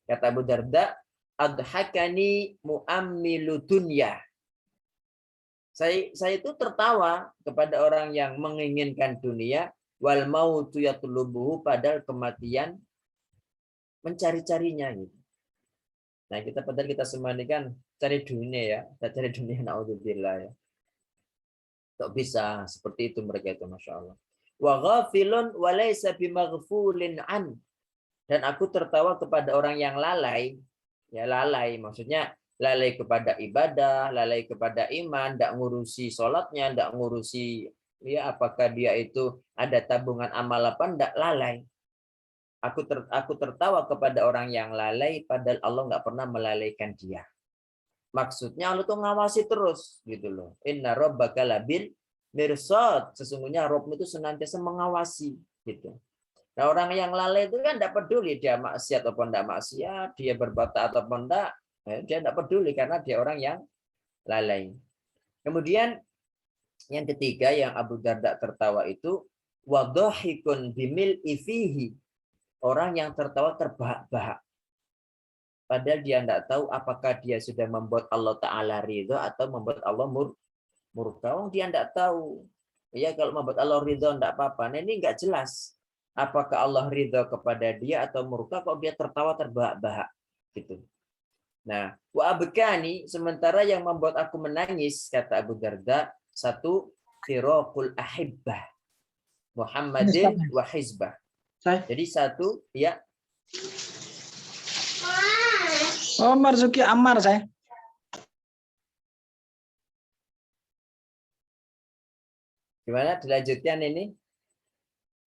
Kata Abu Darda, adhakani mu'ammilu dunya. Saya itu tertawa kepada orang yang menginginkan dunia, wal mautu yatlubuhu, padahal kematian mencari-carinya gitu. Nah, kita semua ini kan cari dunia ya, kita cari dunia, naudzubillah ya. Kok bisa seperti itu mereka itu, masya Allah. Wa ghafilun wa laysa bimaghfulin an. Dan aku tertawa kepada orang yang lalai. Ya, lalai maksudnya lalai kepada ibadah, lalai kepada iman, tidak ngurusi sholatnya, tidak ngurusi ya apakah dia itu ada tabungan amal apa, tidak, lalai. Aku tertawa kepada orang yang lalai, padahal Allah nggak pernah melalaikan dia. Maksudnya Allah tuh ngawasi terus gitu loh. Inna rabbaka labil mirsad. Sesungguhnya Rabb itu senantiasa mengawasi gitu. Nah, orang yang lalai itu kan tidak peduli dia maksiat ataupun tidak maksiat, dia berbuat ataupun tidak, dia tidak peduli karena dia orang yang lalai. Kemudian yang ketiga yang Abu Darda tertawa itu wadhahikun bimil ifihi. Orang yang tertawa terbahak-bahak. Padahal dia tidak tahu apakah dia sudah membuat Allah Ta'ala ridho atau membuat Allah murka. Dia tidak tahu. Ya, kalau membuat Allah ridho tidak apa-apa. Nah, ini nggak jelas. Apakah Allah ridho kepada dia atau murka kalau dia tertawa terbahak-bahak. Gitu. Nah, wa abkani, sementara yang membuat aku menangis, kata Abu Darda, 1, firaqul ahibbah Muhammadin wa hizbah. Saya. Jadi satu, ya. Oh, Marzuki Ammar saya. Gimana dilanjutkan ini,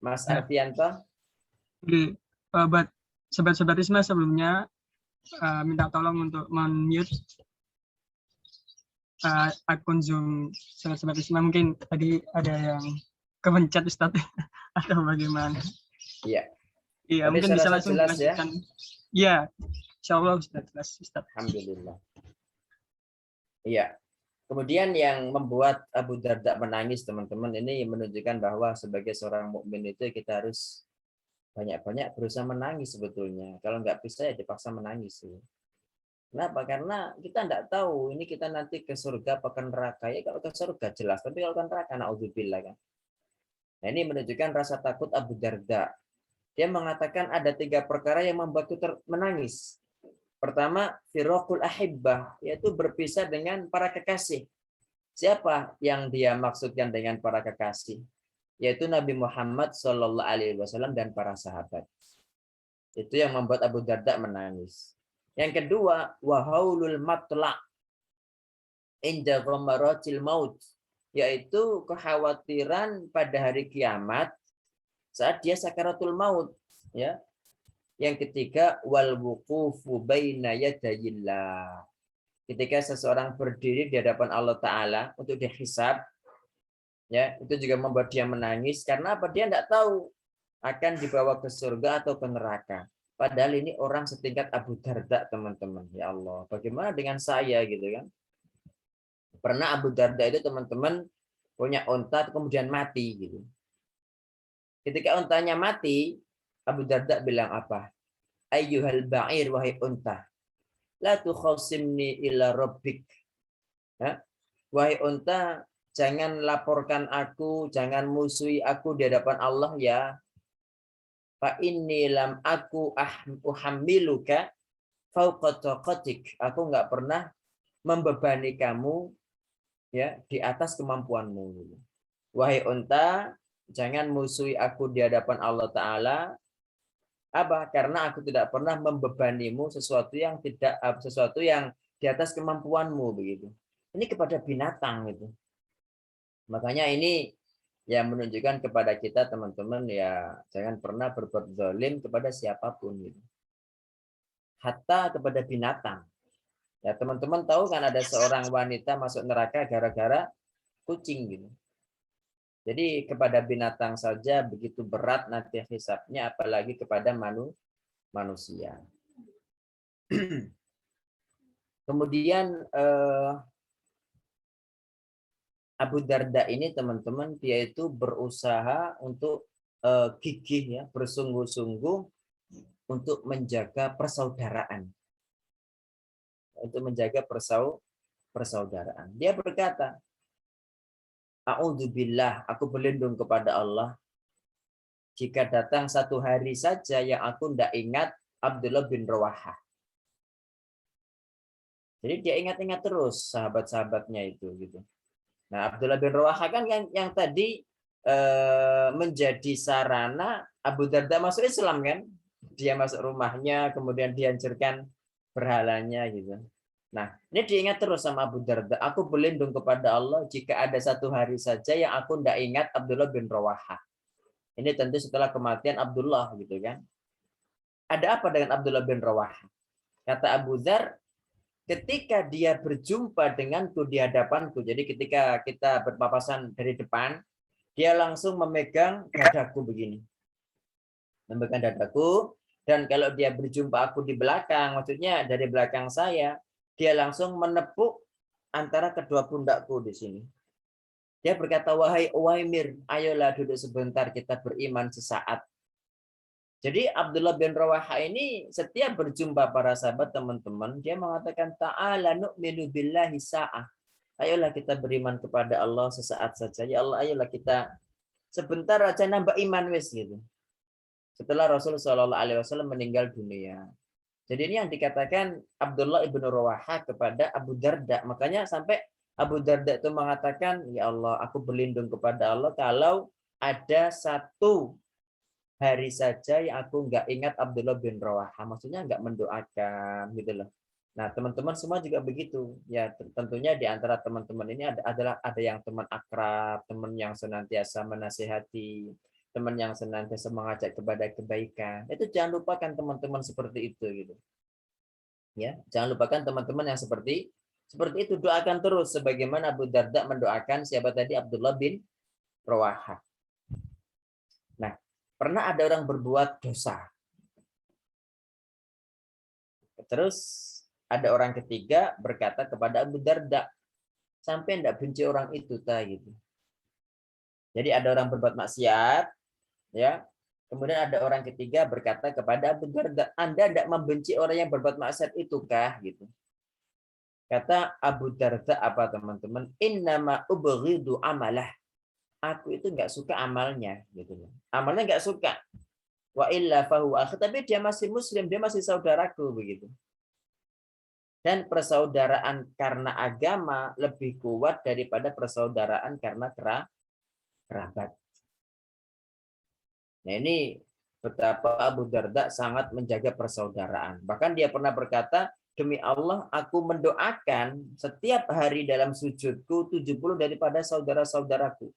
Mas Ya. Arfianto? Jadi buat sobat-sobat Risma sebelumnya minta tolong untuk mute akun Zoom sobat-sobat Risma. Mungkin tadi ada yang kepencet Ustaz atau bagaimana? Iya. Iya, Tapi mungkin saya bisa rasa langsung jelas ya. dilanjutkan. Iya, insya Allah sudah jelas Ustaz. Alhamdulillah. Iya. Kemudian yang membuat Abu Darda menangis, teman-teman, ini menunjukkan bahwa sebagai seorang mukmin itu kita harus banyak-banyak berusaha menangis sebetulnya. Kalau nggak bisa ya dipaksa menangis. Kenapa? Karena kita nggak tahu ini kita nanti ke surga apa ke neraka. Ya kalau ke surga jelas, tapi kalau ke neraka naudzubillah kan. Nah, ini menunjukkan rasa takut Abu Darda. Dia mengatakan ada 3 perkara yang membuatku menangis. Pertama, firaqul ahibbah, yaitu berpisah dengan para kekasih. Siapa yang dia maksudkan dengan para kekasih? Yaitu Nabi Muhammad SAW dan para sahabat. Itu yang membuat Abu Darda menangis. Yang kedua, wahaulul matla' inda ghamaratil maut, yaitu kekhawatiran pada hari kiamat saat dia sakaratul maut, ya. Yang ketiga, wal wuqufu baina yadayillah. Ketika seseorang berdiri di hadapan Allah Ta'ala untuk dihisab, ya, itu juga membuat dia menangis. Karena apa? Dia tidak tahu akan dibawa ke surga atau ke neraka. Padahal ini orang setingkat Abu Darda, teman-teman. Ya Allah, bagaimana dengan saya gitu kan? Pernah Abu Darda itu, teman-teman, punya unta kemudian mati gitu. Ketika untanya mati, Abu Darda bilang apa? Ayyuhal ba'ir, wahai unta, la tukhasimni ila rabbik. Ya? Wahai unta, jangan laporkan aku, jangan musuhi aku di hadapan Allah ya. Fa inni lam aku uhammiluka fauqa taqatik. Aku enggak pernah membebani kamu ya di atas kemampuanmu. Wahai unta, jangan musuhi aku di hadapan Allah Ta'ala. Apa? Karena aku tidak pernah membebanimu sesuatu yang di atas kemampuanmu begitu. Ini kepada binatang itu. Makanya ini yang menunjukkan kepada kita, teman-teman, ya jangan pernah berbuat zalim kepada siapapun gitu. Hatta kepada binatang. Ya, teman-teman tahu kan ada seorang wanita masuk neraka gara-gara kucing gitu. Jadi kepada binatang saja begitu berat nanti hisabnya, apalagi kepada manusia. Kemudian Abu Darda ini, teman-teman, dia itu berusaha untuk gigih ya, bersungguh-sungguh untuk menjaga persaudaraan. Untuk menjaga persaudaraan. Dia berkata, A'udzubillah, aku berlindung kepada Allah. Jika datang satu hari saja yang aku tidak ingat Abdullah bin Rawahah. Jadi dia ingat-ingat terus sahabat-sahabatnya itu gitu. Nah, Abdullah bin Rawahah kan yang tadi menjadi sarana Abu Darda masuk Islam kan. Dia masuk rumahnya, kemudian dihancurkan berhalanya gitu. Nah, ini diingat terus sama Abu Darda. Aku berlindung kepada Allah jika ada satu hari saja yang aku tidak ingat Abdullah bin Rawahah. Ini tentu setelah kematian Abdullah gitu kan. Ada apa dengan Abdullah bin Rawahah? Kata Abu Dzar, ketika dia berjumpa denganku di hadapanku, jadi ketika kita berpapasan dari depan, dia langsung memegang dadaku begini. Memegang dadaku, dan kalau dia berjumpa aku di belakang, maksudnya dari belakang saya, dia langsung menepuk antara kedua pundakku di sini. Dia berkata, wahai Uwaimir, ayolah duduk sebentar, kita beriman sesaat. Jadi Abdullah bin Rawahah ini setiap berjumpa para sahabat, teman-teman, dia mengatakan, ta'ala nu'minu billahi sa'ah. Ayolah kita beriman kepada Allah sesaat saja. Ya Allah, ayolah kita sebentar aja nambah iman wis gitu. Setelah Rasulullah SAW meninggal dunia. Jadi ini yang dikatakan Abdullah ibn Rawahah kepada Abu Darda. Makanya sampai Abu Darda itu mengatakan, ya Allah, aku berlindung kepada Allah kalau ada satu hari saja yang aku nggak ingat Abdullah bin Rawaha, maksudnya nggak mendoakan gitu loh. Nah, teman-teman semua juga begitu. Ya, tentunya di antara teman-teman ini ada yang teman akrab, teman yang senantiasa menasihati, teman yang senantiasa mengajak kepada kebaikan. Itu jangan lupakan teman-teman seperti itu gitu. Ya, jangan lupakan teman-teman yang seperti itu, doakan terus sebagaimana Abu Darda mendoakan siapa tadi, Abdullah bin Rawaha. Nah, pernah ada orang berbuat dosa. Terus ada orang ketiga berkata kepada Abu Darda, sampai tidak benci orang itu gitu. Jadi ada orang berbuat maksiat, ya. Kemudian ada orang ketiga berkata kepada Abu Darda, Anda tidak membenci orang yang berbuat maksiat itu kah? Gitu. Kata Abu Darda apa teman-teman? Innama ubghidu amalah. Aku itu nggak suka amalnya, gitu. Amalnya nggak suka. Wa illa fahu akhi, tapi dia masih muslim, dia masih saudaraku begitu. Dan persaudaraan karena agama lebih kuat daripada persaudaraan karena kerabat. Nah, ini betapa Abu Darda sangat menjaga persaudaraan. Bahkan dia pernah berkata, demi Allah aku mendoakan setiap hari dalam sujudku 70 daripada saudara-saudaraku.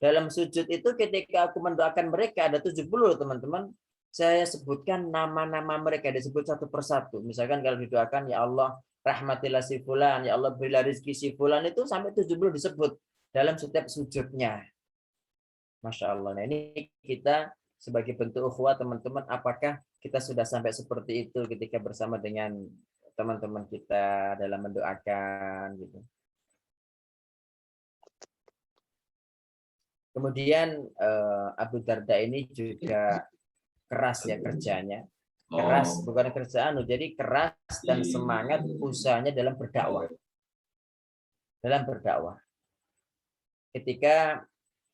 Dalam sujud itu ketika aku mendoakan mereka ada 70 teman-teman. Saya sebutkan nama-nama mereka, disebut satu persatu. Misalkan kalau didoakan, ya Allah rahmatilah si fulan, ya Allah berilah rezeki si fulan, itu sampai 70 disebut dalam setiap sujudnya. Masya Allah. Nah, ini kita sebagai bentuk ukhuwah teman-teman, apakah kita sudah sampai seperti itu ketika bersama dengan teman-teman kita dalam mendoakan gitu. Kemudian Abu Darda ini juga keras ya kerjanya. Keras, bukan kerjaan, jadi keras dan semangat usahanya dalam berdakwah. Dalam berdakwah. Ketika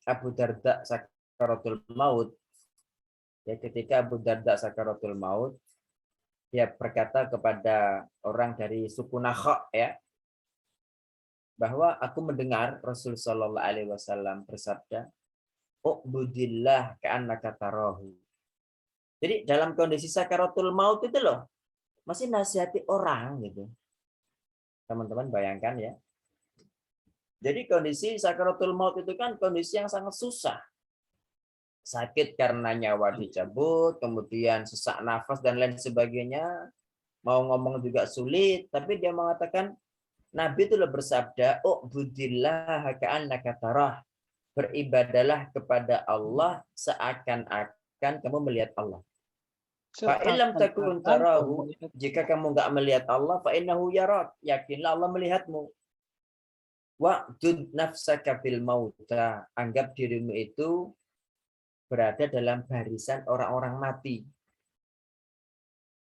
Abu Darda sakaratul maut, ya ketika Abu Darda sakaratul maut, dia berkata kepada orang dari suku Nakha, ya, bahwa aku mendengar Rasul Shallallahu Alaihi Wasallam bersabda, "Ubudillah ka'annaka tarahu." Jadi dalam kondisi sakaratul maut itu loh, masih nasihati orang gitu. Teman-teman bayangkan ya. Jadi kondisi sakaratul maut itu kan kondisi yang sangat susah. Sakit karena nyawa dicabut, kemudian sesak nafas dan lain sebagainya. Mau ngomong juga sulit, tapi dia mengatakan, Nabi itu bersabda, "Ubudillah ka'annaka tarah." Beribadalah kepada Allah seakan-akan kamu melihat Allah. Fa'ilam takun tarahu, jika kamu enggak melihat Allah, fa'innahu yarak, yakinlah Allah melihatmu. Wa'dud nafsaka fil mauta, anggap dirimu itu berada dalam barisan orang-orang mati.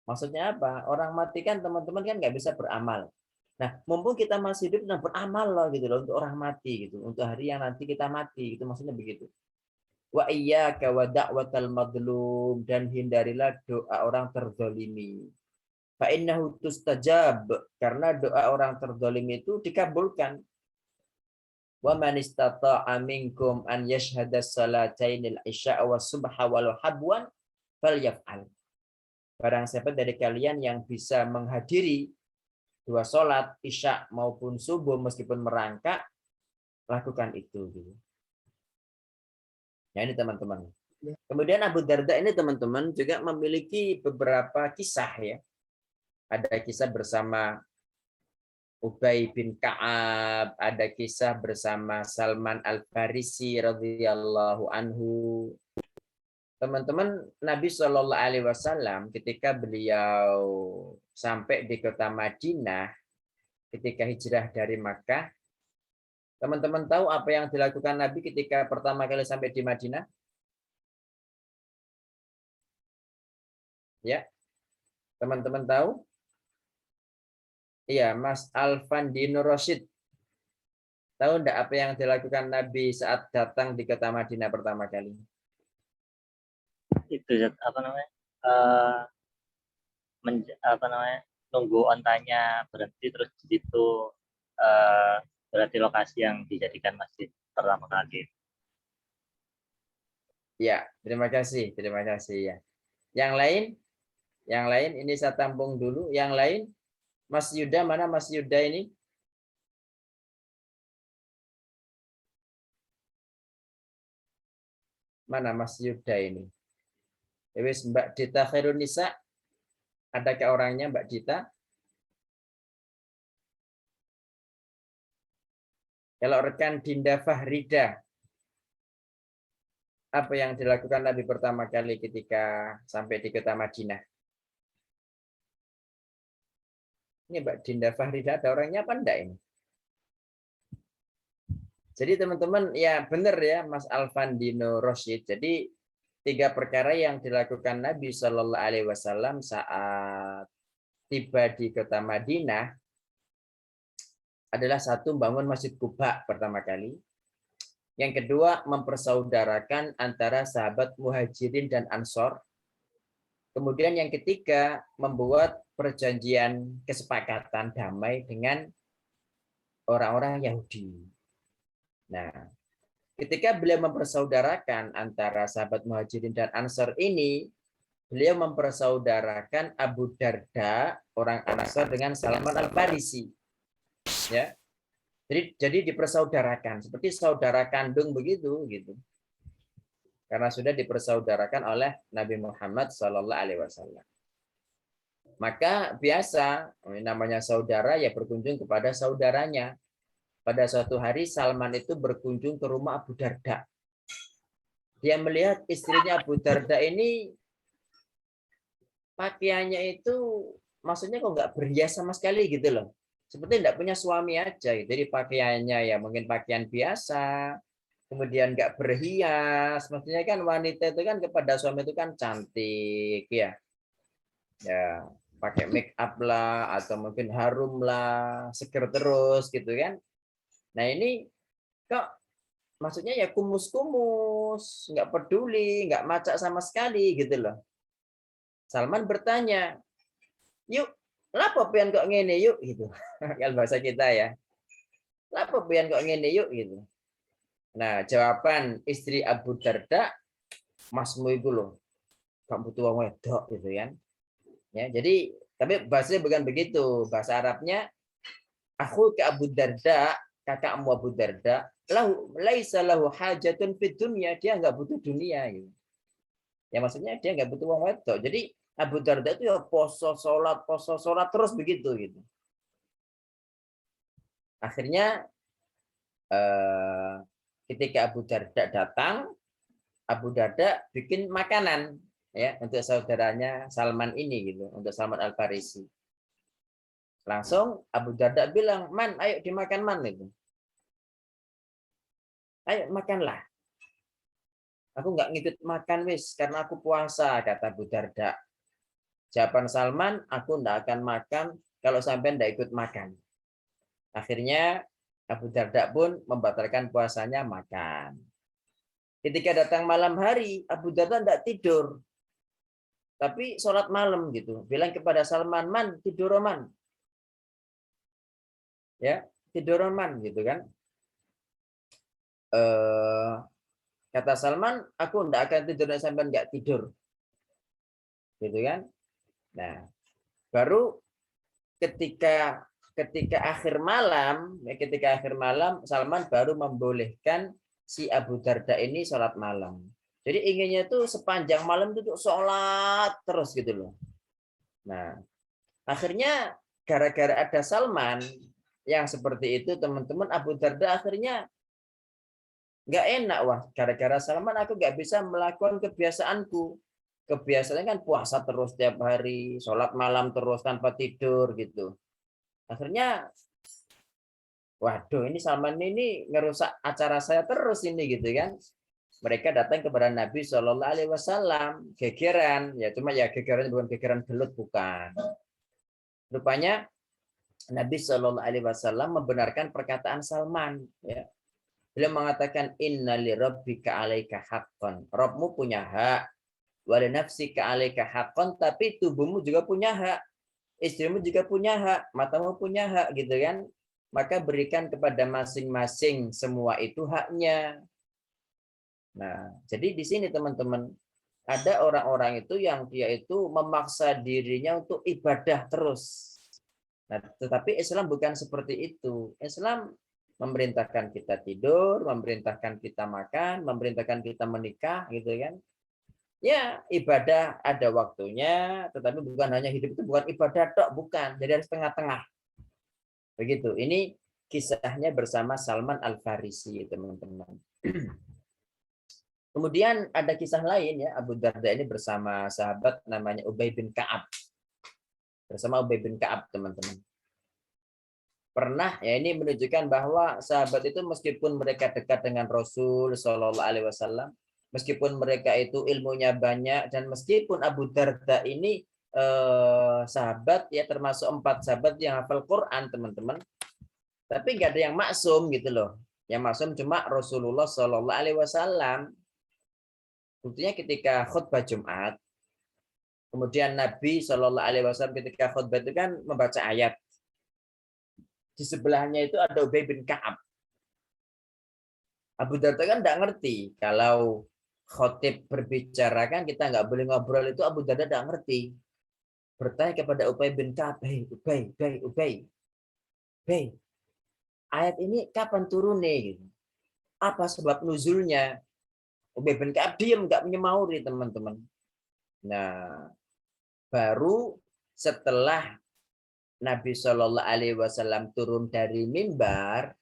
Maksudnya apa? Orang mati kan teman-teman kan nggak bisa beramal. Nah, mumpung kita masih hidup, nah beramal loh gitu loh untuk orang mati gitu, untuk hari yang nanti kita mati gitu, maksudnya begitu. Wa iyyaka wa da'watal madlum, dan hindarilah doa orang terzalimi. Fa innahu tustajab, karena doa orang terzalimi itu dikabulkan. Wa man istata'a minkum an yashhada salatainil isya wa subha wal habwan falyaf'al. Barang siapa dari kalian yang bisa menghadiri dua sholat isya maupun subuh meskipun merangkak, lakukan itu gitu. Ya, ini teman-teman. Kemudian Abu Darda ini teman-teman juga memiliki beberapa kisah ya. Ada kisah bersama Ubay bin Ka'ab, ada kisah bersama Salman Al-Farisi radhiyallahu anhu. Teman-teman, Nabi Shallallahu Alaihi Wasallam ketika beliau sampai di kota Madinah, ketika hijrah dari Makkah, teman-teman tahu apa yang dilakukan Nabi ketika pertama kali sampai di Madinah? Ya, teman-teman tahu? Iya, Mas Alfandino Rosyid. Tahu enggak apa yang dilakukan Nabi saat datang di kota Madinah pertama kali? Itu apa namanya? Nunggu ontanya berhenti, terus di situ berarti lokasi yang dijadikan masjid pertama kali. Ya, terima kasih, ya. Yang lain? Yang lain ini saya tampung dulu. Yang lain? Mas Yuda, mana Mas Yuda ini? Mana Mas Yuda ini? Wis Mbak Dita Khairunisa, adakah orangnya Mbak Dita? Kalau rekan Dinda Fahrida, apa yang dilakukan Nabi pertama kali ketika sampai di kota Madinah? Ini Mbak Dinda Fahrida, ada orangnya apa enggak ini? Jadi teman-teman, ya benar ya Mas Alfandino Rosyid. Jadi 3 perkara yang dilakukan Nabi Shallallahu Alaihi Wasallam saat tiba di kota Madinah adalah 1, bangun Masjid Quba pertama kali. Yang kedua, mempersaudarakan antara sahabat Muhajirin dan Ansor. Kemudian yang ketiga, membuat perjanjian kesepakatan damai dengan orang-orang Yahudi. Nah, ketika beliau mempersaudarakan antara sahabat Muhajirin dan Ansor ini, beliau mempersaudarakan Abu Darda, orang Ansor, dengan Salman Al-Farisi. Ya. Jadi dipersaudarakan, seperti saudara kandung begitu gitu. Karena sudah dipersaudarakan oleh Nabi Muhammad SAW. Maka biasa namanya saudara ya berkunjung kepada saudaranya. Pada suatu hari Salman itu berkunjung ke rumah Abu Darda. Dia melihat istrinya Abu Darda ini pakaiannya itu maksudnya kok nggak berhias sama sekali gitu loh. Seperti tidak punya suami aja. Jadi pakaiannya ya mungkin pakaian biasa, kemudian nggak berhias. Maksudnya kan wanita itu kan kepada suami itu kan cantik ya. Ya, pakai make up lah atau mungkin harum lah, seger terus gitu kan. Nah, ini kok maksudnya ya kumus-kumus, nggak peduli, nggak macak sama sekali gitu loh. Salman bertanya, "Yuk, lapo pian kok ngene yuk?" gitu. Kalau bahasa kita ya. Lapo pian kok ngene yuk gitu. Nah, jawaban istri Abu Darda, "Masmu itu loh, gak butuh wong wedok," gitu kan. Ya, jadi tapi bahasanya bukan begitu. Bahasa Arabnya, "Aku ke Abu Darda, kakakmu Abu Darda, lahu laisa lahu hajatun fid dunya," dia nggak butuh dunia gitu. Ya maksudnya dia nggak butuh wong wedok. Jadi Abu Darda itu ya poso sholat terus begitu gitu. Akhirnya ketika Abu Darda datang, Abu Darda bikin makanan ya untuk saudaranya Salman ini gitu, untuk Salman Al-Farisi. Langsung Abu Darda bilang, "Man, ayo dimakan man itu. Ayo makanlah. Aku nggak ngikut makan wis karena aku puasa," kata Abu Darda. Jawaban Salman, "Aku nggak akan makan kalau sampai nggak ikut makan." Akhirnya Abu Darda pun membatalkan puasanya makan. Ketika datang malam hari, Abu Darda tidak tidur. Tapi sholat malam gitu. Bilang kepada Salman, "Man, tidur man." Ya, tidur man gitu kan. Kata Salman, "Aku tidak akan tidur sampai nggak tidur." Gitu kan. Nah, baru ketika akhir malam Salman baru membolehkan si Abu Darda ini sholat malam. Jadi inginnya tuh sepanjang malam itu sholat terus gitu loh. Nah, akhirnya gara-gara ada Salman yang seperti itu, teman-teman, Abu Darda akhirnya nggak enak. Wah, gara-gara Salman aku nggak bisa melakukan kebiasaanku. Kebiasaannya kan puasa terus tiap hari, sholat malam terus tanpa tidur gitu. Akhirnya, waduh, ini Salman ini ngerusak acara saya terus ini gitu kan. Mereka datang kepada Nabi Shallallahu Alaihi Wasallam, gegeran, ya cuma ya gegeran bukan gegeran gelut, bukan. Rupanya Nabi Shallallahu Alaihi Wasallam membenarkan perkataan Salman. Ya. Beliau mengatakan, "Inna li rabbika 'alaika haqqan." Rabbmu punya hak. Wa li nafsika 'alaika haqqan, tapi tubuhmu juga punya hak. Istrimu juga punya hak, matamu punya hak gitu kan. Maka berikan kepada masing-masing semua itu haknya. Nah, jadi di sini teman-teman, ada orang-orang itu yang dia itu memaksa dirinya untuk ibadah terus. Nah, tetapi Islam bukan seperti itu. Islam memerintahkan kita tidur, memerintahkan kita makan, memerintahkan kita menikah, gitu kan. Ya, ibadah ada waktunya, tetapi bukan hanya hidup itu bukan ibadah tok, bukan. Jadi harus tengah-tengah. Begitu. Ini kisahnya bersama Salman Al-Farisi, teman-teman. Kemudian ada kisah lain ya, Abu Darda ini bersama sahabat namanya Ubay bin Ka'ab. Bersama Ubay bin Ka'ab, teman-teman. Pernah ya, ini menunjukkan bahwa sahabat itu meskipun mereka dekat dengan Rasul Shallallahu Alaihi Wasallam, meskipun mereka itu ilmunya banyak, dan meskipun Abu Darda ini sahabat ya, termasuk 4 sahabat yang hafal Quran, teman-teman, tapi nggak ada yang maksum gitu loh. Yang maksum cuma Rasulullah Shallallahu Alaihi Wasallam. Buktinya ketika khutbah Jumat, kemudian Nabi Shallallahu Alaihi Wasallam ketika khutbah itu kan membaca ayat. Di sebelahnya itu ada Ubay bin Ka'ab. Abu Darda kan nggak ngerti kalau khotib berbicara kan kita nggak boleh ngobrol, itu Abu Darda nggak ngerti. Bertanya kepada Ubay bin Ka'ab, "Hei Ubay, ayat ini kapan turunnya? Gitu. Apa sebab nuzulnya?" Ubay bin Ka'ab diam, nggak menyemauri, teman-teman. Nah, baru setelah Nabi Shallallahu Alaihi Wasallam turun dari mimbar,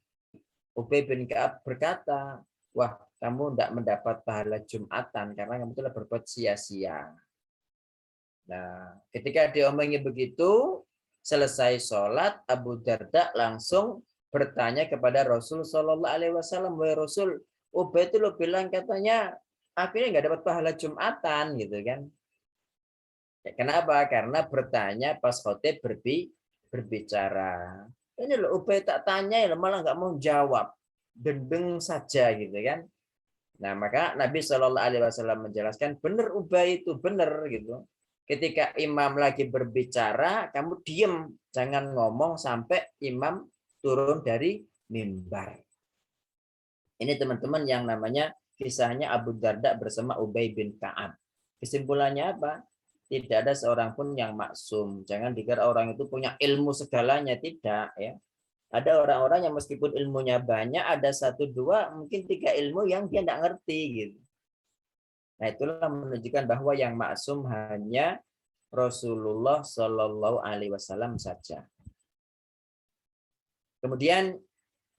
Ubay bin Ka'ab berkata, "Wah, kamu tidak mendapat pahala Jumatan karena kamu telah berbuat sia-sia." Nah, ketika diomongi begitu, selesai sholat, Abu Darda langsung bertanya kepada Rasul Shallallahu Alaihi Wasallam, "Wahai Rasul, Ubay itu lo bilang katanya akhirnya nggak dapat pahala Jumatan gitu kan?" Ya, kenapa? Karena bertanya pas khotib berbicara. Ini loh Ubay tak tanya ya malah nggak mau jawab, dendeng saja gitu kan. Nah, maka Nabi Shallallahu Alaihi Wasallam menjelaskan, benar Ubay itu benar gitu. Ketika imam lagi berbicara, kamu diem, jangan ngomong sampai imam turun dari mimbar. Ini teman-teman yang namanya kisahnya Abu Darda bersama Ubay bin Ka'ab. Kesimpulannya apa? Tidak ada seorang pun yang maksum. Jangan dikira orang itu punya ilmu segalanya, tidak ya. Ada orang-orang yang meskipun ilmunya banyak, ada 1, 2, mungkin 3 ilmu yang dia tidak ngerti gitu. Nah, itulah menunjukkan bahwa yang maksum hanya Rasulullah Shallallahu Alaihi Wasallam saja. Kemudian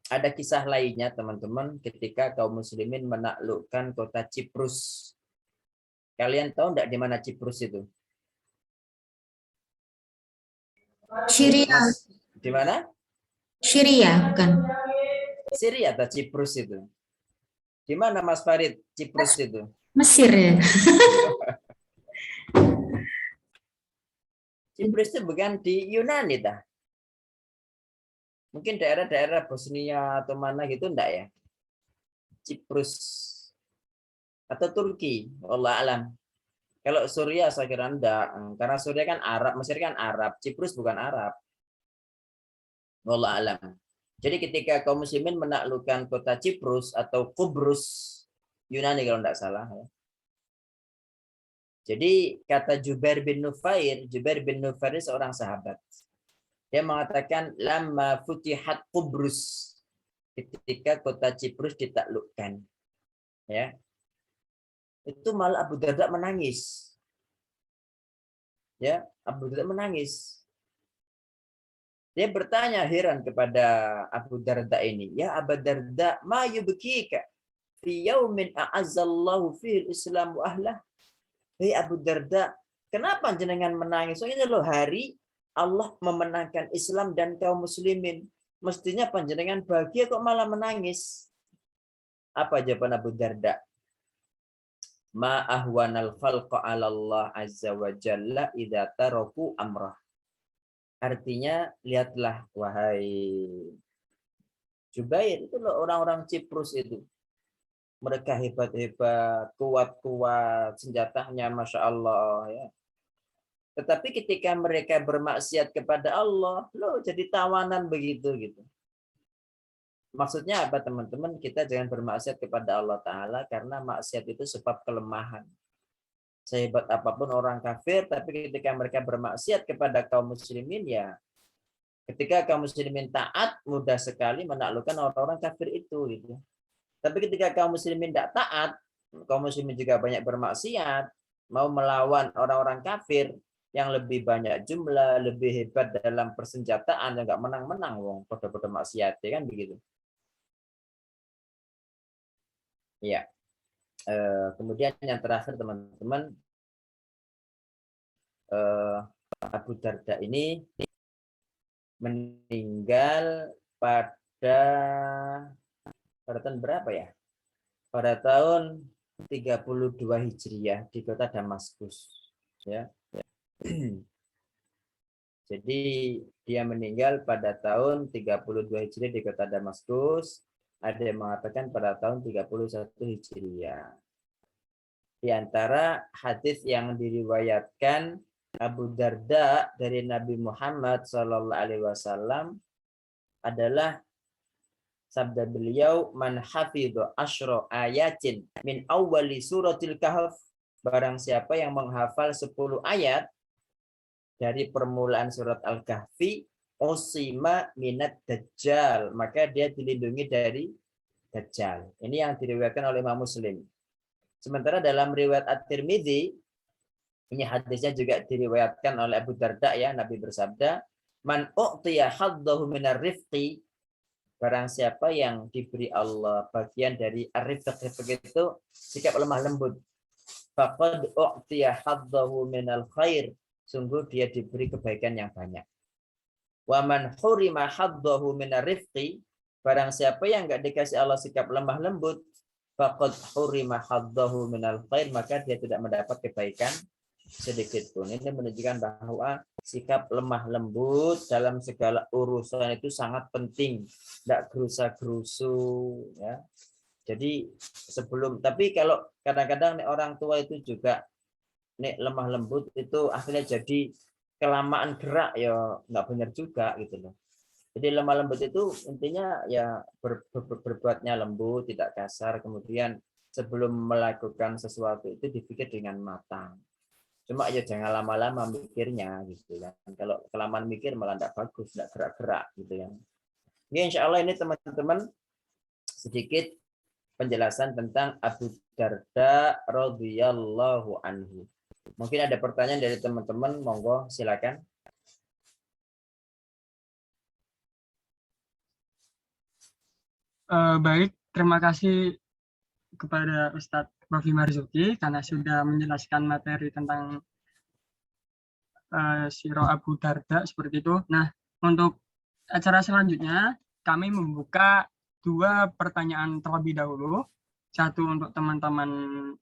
ada kisah lainnya, teman-teman, ketika kaum muslimin menaklukkan kota Ciprus. Kalian tahu enggak di mana Ciprus itu? Syria, Mas, di mana? Syria bukan? Syria atau Ciprus itu? Di mana Mas Farid Ciprus itu? Mesir ya. Ciprus itu bukan di Yunani dah. Mungkin daerah-daerah Bosnia atau mana gitu enggak ya? Ciprus atau Turki, Allah alam. Kalau Suriah saya kira enggak, karena Suriah kan Arab, Mesir kan Arab, Ciprus bukan Arab. Allah alam. Jadi ketika kaum muslimin menaklukkan kota Ciprus atau Kubrus, Yunani kalau enggak salah ya. Jadi kata Jubair bin Nufair ini seorang sahabat. Dia mengatakan lamma futihat Kubrus, ketika kota Ciprus ditaklukkan. Ya. Itu malah Abu Darda menangis. Ya, Abu Darda menangis. Dia bertanya heran kepada Abu Darda ini, "Ya Abu Darda, ma yubkika fi yaumin a'azzallahu fihi al-Islam wa ahlah?" Hei Abu Darda, kenapa jenengan menangis? So ini loh hari Allah memenangkan Islam dan kaum muslimin. Mestinya panjenengan bahagia kok malah menangis. Apa jawaban Abu Darda? Ma ahwanal khalqa 'ala Allah azza wa jalla idza taraku amrah. Artinya, lihatlah wahai Jubair, itu loh orang-orang Ciprus itu. Mereka hebat-hebat, kuat-kuat, senjatanya Masya Allah. Ya. Tetapi ketika mereka bermaksiat kepada Allah, loh jadi tawanan begitu gitu. Maksudnya apa teman-teman? Kita jangan bermaksiat kepada Allah Ta'ala karena maksiat itu sebab kelemahan. Sehebat apapun orang kafir, tapi ketika mereka bermaksiat kepada kaum muslimin, ya ketika kaum muslimin taat, mudah sekali menaklukkan orang-orang kafir itu. Gitu. Tapi ketika kaum muslimin tidak taat, kaum muslimin juga banyak bermaksiat, mau melawan orang-orang kafir yang lebih banyak jumlah, lebih hebat dalam persenjataan, yang nggak menang-menang, wong pada maksiat, kan begitu. Ya. Kemudian yang terakhir teman-teman, Abu Darda ini meninggal pada tahun berapa ya? Pada tahun 32 Hijriah di kota Damaskus. Ya. Jadi dia meninggal pada tahun 32 Hijriah di kota Damaskus. Ada yang mengatakan pada tahun 31 Hijriah. Di antara hadis yang diriwayatkan Abu Darda dari Nabi Muhammad SAW adalah sabda beliau, man hafidhu asyra ayatin min awwali suratil kahf, barang siapa yang menghafal 10 ayat dari permulaan surat Al-Kahfi, usima minat dajjal, maka dia dilindungi dari dajjal. Ini yang diriwayatkan oleh Imam Muslim. Sementara dalam riwayat At-Tirmidzi, ini hadisnya juga diriwayatkan oleh Abu Darda, ya, Nabi bersabda, man u'tiya haddahu minar rifqi, barang siapa yang diberi Allah bagian dari ar-rifq itu sikap lemah lembut, faqad u'tiya haddahu minal khair, sungguh dia diberi kebaikan yang banyak. Wa man hurima haddahu minar rifqi, barang siapa yang enggak dikasih Allah sikap lemah lembut, faqad hurima haddahu minal khair, maka dia tidak mendapat kebaikan sedikit pun. Ini menunjukkan bahwa sikap lemah lembut dalam segala urusan itu sangat penting, tidak gerusa-gerusu, ya. Jadi tapi kalau kadang-kadang orang tua itu juga lemah lembut itu akhirnya jadi kelamaan gerak, ya nggak benar juga gitu loh. Jadi lemah lembut itu intinya ya berbuatnya lembut, tidak kasar, kemudian sebelum melakukan sesuatu itu dipikir dengan matang. Cuma ya jangan lama-lama mikirnya gitu kan. Kalau kelamaan mikir malah tidak bagus, tidak gerak-gerak gitu ya. Ini insya Allah ini teman-teman sedikit penjelasan tentang Abu Darda radhiyallahu anhu. Mungkin ada pertanyaan dari teman-teman, monggo silakan. Baik, terima kasih kepada Ustadz Raffi Marzuki karena sudah menjelaskan materi tentang Sirah Abu Darda seperti itu. Nah, untuk acara selanjutnya kami membuka 2 pertanyaan terlebih dahulu. Satu untuk teman-teman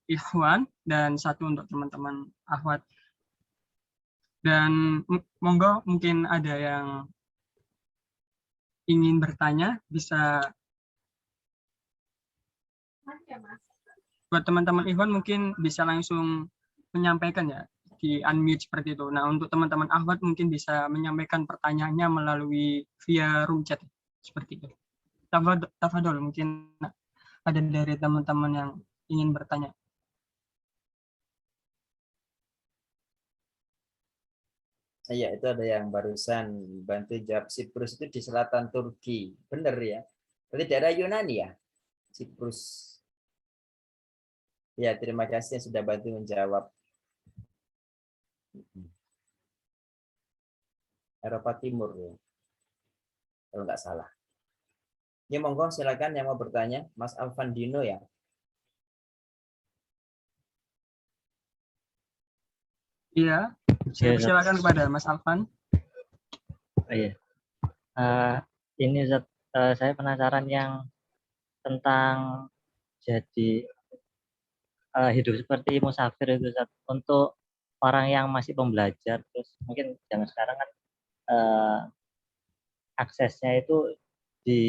Ikhwan dan satu untuk teman-teman Akhwat. Dan monggo mungkin ada yang ingin bertanya, bisa buat teman-teman Ikhwan mungkin bisa langsung menyampaikan ya, di unmute seperti itu. Nah, untuk teman-teman Ahwat mungkin bisa menyampaikan pertanyaannya melalui via room chat seperti itu. Tafadhol, mungkin ada dari teman-teman yang ingin bertanya. Iya, itu ada yang barusan bantu jawab. Siprus itu di selatan Turki, benar ya? Berarti daerah Yunani ya, Siprus. Ya, terima kasih yang sudah bantu menjawab. Eropa Timur ya, kalau nggak salah. Ya monggo silakan yang mau bertanya, Mas Alfandino ya. Iya, saya persilakan kepada Mas Alvan. Iya. Ini saya penasaran yang tentang jadi hidup seperti musafir itu, untuk orang yang masih pembelajar, terus mungkin zaman sekarang kan aksesnya itu di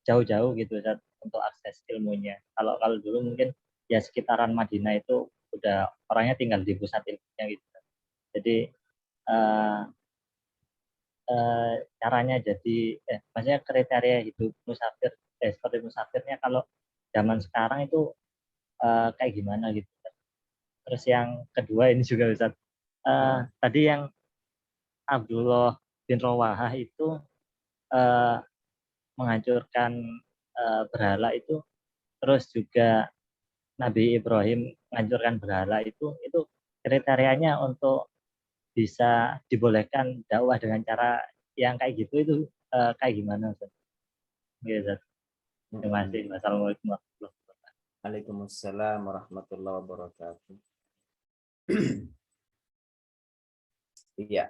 jauh-jauh gitu, untuk akses ilmunya. Kalau dulu mungkin ya sekitaran Madinah itu udah orangnya tinggal di pusat ilmunya gitu. Jadi caranya jadi maksudnya kriteria hidup musafir seperti musafirnya kalau zaman sekarang itu kayak gimana gitu. Terus yang kedua ini juga Ustaz, tadi yang Abdullah bin Rawahah itu menghancurkan berhala itu, terus juga Nabi Ibrahim menghancurkan berhala itu kriterianya untuk bisa dibolehkan dakwah dengan cara yang kayak gitu itu kayak gimana Ustaz? Gitu. Terima kasih. Wassalamualaikum warahmatullahi wabarakatuh. Waalaikumsalam warahmatullahi wabarakatuh. Iya.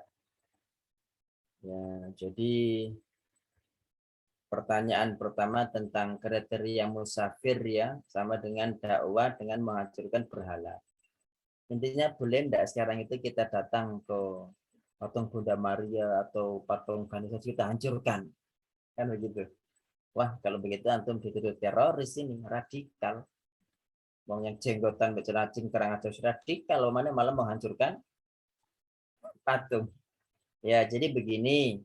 Ya, jadi pertanyaan pertama tentang kriteria musafir ya, sama dengan dakwah dengan menghancurkan berhala. Intinya boleh enggak sekarang itu kita datang ke patung Bunda Maria atau patung Ganesha kita hancurkan. Kan begitu. Wah, kalau begitu antum dituduh teroris ini, radikal. Wong yang jenggotan bercelana cingkrang atau radikal, mana malah menghancurkan patung. Ya, jadi begini.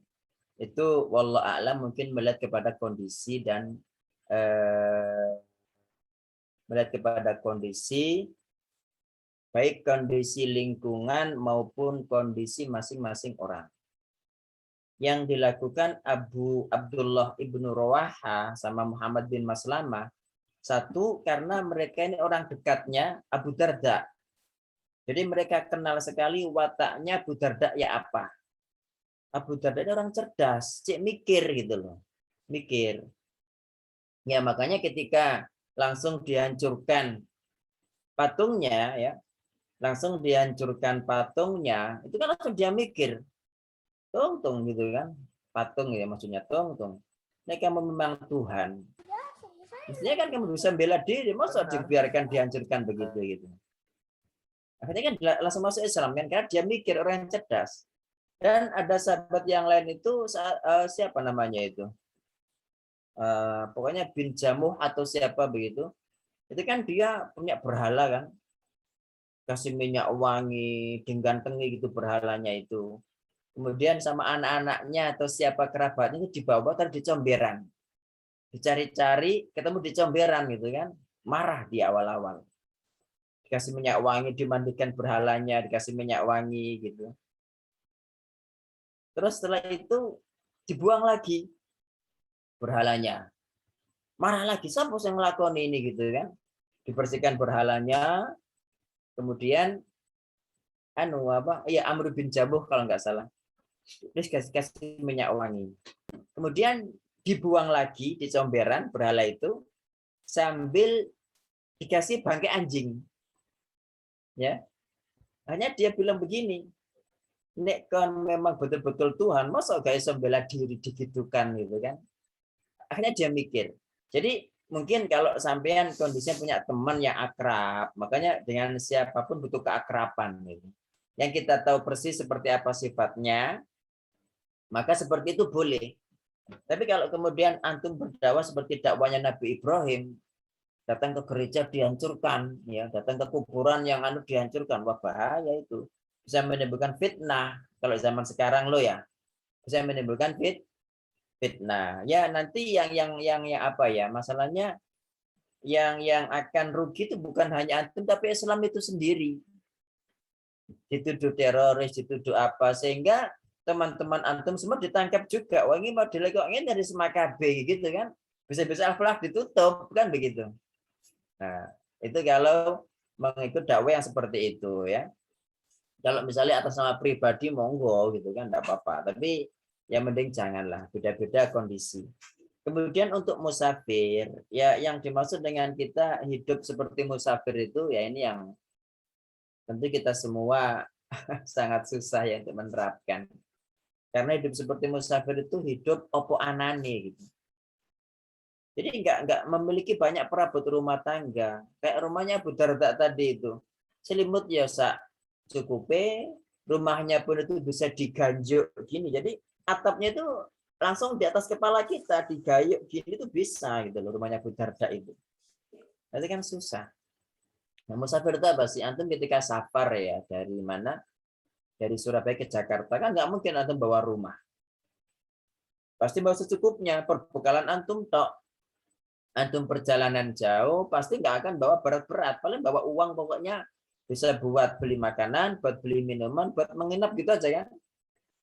Itu wallahu a'lam mungkin melihat kepada kondisi dan baik kondisi lingkungan maupun kondisi masing-masing orang. Yang dilakukan Abdullah ibnu Rawaha sama Muhammad bin Maslamah, satu karena mereka ini orang dekatnya Abu Darda. Jadi mereka kenal sekali wataknya Abu Darda ya apa. Abu Darda ini orang cerdas, cek mikir gitu loh. Mikir. Ya makanya ketika langsung dihancurkan patungnya ya, langsung dihancurkan patungnya, itu kan langsung dia mikir. Tung gitu kan. Patung ya maksudnya tung. Mereka memang Tuhan. Mestinya kan kamu bisa bela diri, masa dibiarkan dihancurkan begitu gitu. Akhirnya kan langsung masuk Islam kan, karena dia mikir orang yang cerdas. Dan ada sahabat yang lain itu siapa namanya itu? Pokoknya bin Jamuh atau siapa begitu. Itu kan dia punya berhala kan. Kasih minyak wangi, dinggantengi gitu berhalanya itu. Kemudian sama anak-anaknya atau siapa kerabatnya itu dibawa terus dicomberan. Dicari-cari ketemu di comberan gitu kan. Marah di awal-awal. Dikasih minyak wangi, dimandikan berhalanya, dikasih minyak wangi gitu. Terus setelah itu dibuang lagi berhalanya. Marah lagi, siapa yang melakukan ini gitu kan. Dibersihkan berhalanya. Kemudian Amr bin Jamuh kalau nggak salah. Terus kasih minyak wangi. Kemudian dibuang lagi di comberan berhala itu sambil dikasih bangkai anjing. Ya. Hanya dia bilang begini, nek kan memang betul-betul Tuhan, masa gak bisa bela diri digitukan gitu kan. Akhirnya dia mikir. Jadi mungkin kalau sampean kondisinya punya teman yang akrab, makanya dengan siapapun butuh keakraban gitu. Yang kita tahu persis seperti apa sifatnya, maka seperti itu boleh. Tapi kalau kemudian antum berdakwah seperti dakwanya Nabi Ibrahim, datang ke gereja dihancurkan, ya, datang ke kuburan yang dihancurkan, wah bahaya itu. Bisa menimbulkan fitnah. Kalau zaman sekarang lo ya, bisa menimbulkan fitnah. Ya nanti yang apa ya? Masalahnya yang akan rugi itu bukan hanya antum tapi Islam itu sendiri. Dituduh teroris, dituduh apa, sehingga teman-teman antum semua ditangkap juga. Wah ini mau dilakukan dari semakabe gitu kan. Bisa-bisa Al-Falah ditutup kan begitu. Nah, itu kalau mengikut dakwah yang seperti itu ya. Kalau misalnya atas nama pribadi monggo gitu kan enggak apa-apa, tapi yang penting janganlah, beda-beda kondisi. Kemudian untuk musafir, ya yang dimaksud dengan kita hidup seperti musafir itu ya ini yang tentu kita semua sangat susah ya untuk menerapkan. Karena hidup seperti musafir itu hidup opo anane gitu. Jadi enggak memiliki banyak perabot rumah tangga. Kayak rumahnya Abu Darda tadi itu. Selimut ya sak cukupe, rumahnya pun itu bisa diganjuk gini. Jadi atapnya itu langsung di atas kepala kita, digayuk gini itu bisa gitu loh rumahnya Abu Darda itu. Nanti kan susah. Nah, musafir itu apa sih? Antum ketika safar ya dari mana? Dari Surabaya ke Jakarta kan nggak mungkin antum bawa rumah. Pasti bawa secukupnya, perbekalan antum tok. Antum perjalanan jauh, pasti nggak akan bawa berat-berat. Paling bawa uang pokoknya bisa buat beli makanan, buat beli minuman, buat menginap gitu aja ya.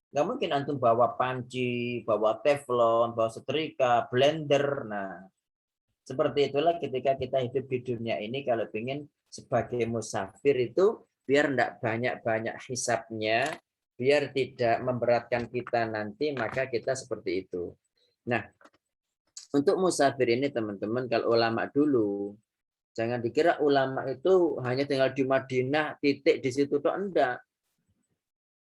Nggak mungkin antum bawa panci, bawa teflon, bawa setrika, blender. Nah, seperti itulah ketika kita hidup di dunia ini, kalau ingin sebagai musafir itu biar tidak banyak-banyak hisapnya, biar tidak memberatkan kita nanti, maka kita seperti itu. Nah, untuk musafir ini teman-teman, kalau ulama dulu, jangan dikira ulama itu hanya tinggal di Madinah, titik di situ tuh enggak.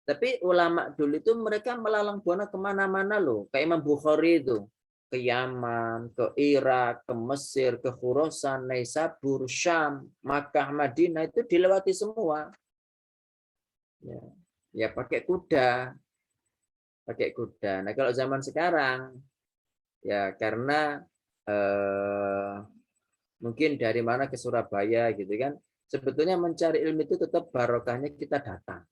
Tapi ulama dulu itu mereka melalang buana kemana-mana loh. Kayak Imam Bukhari itu. Ke Yaman, ke Irak, ke Mesir, ke Khurasan, Naisabur, Syam, Makkah, Madinah itu dilewati semua. Ya pakai kuda. Pakai kuda. Nah kalau zaman sekarang, ya karena mungkin dari mana ke Surabaya gitu kan. Sebetulnya mencari ilmu itu tetap barokahnya kita datang.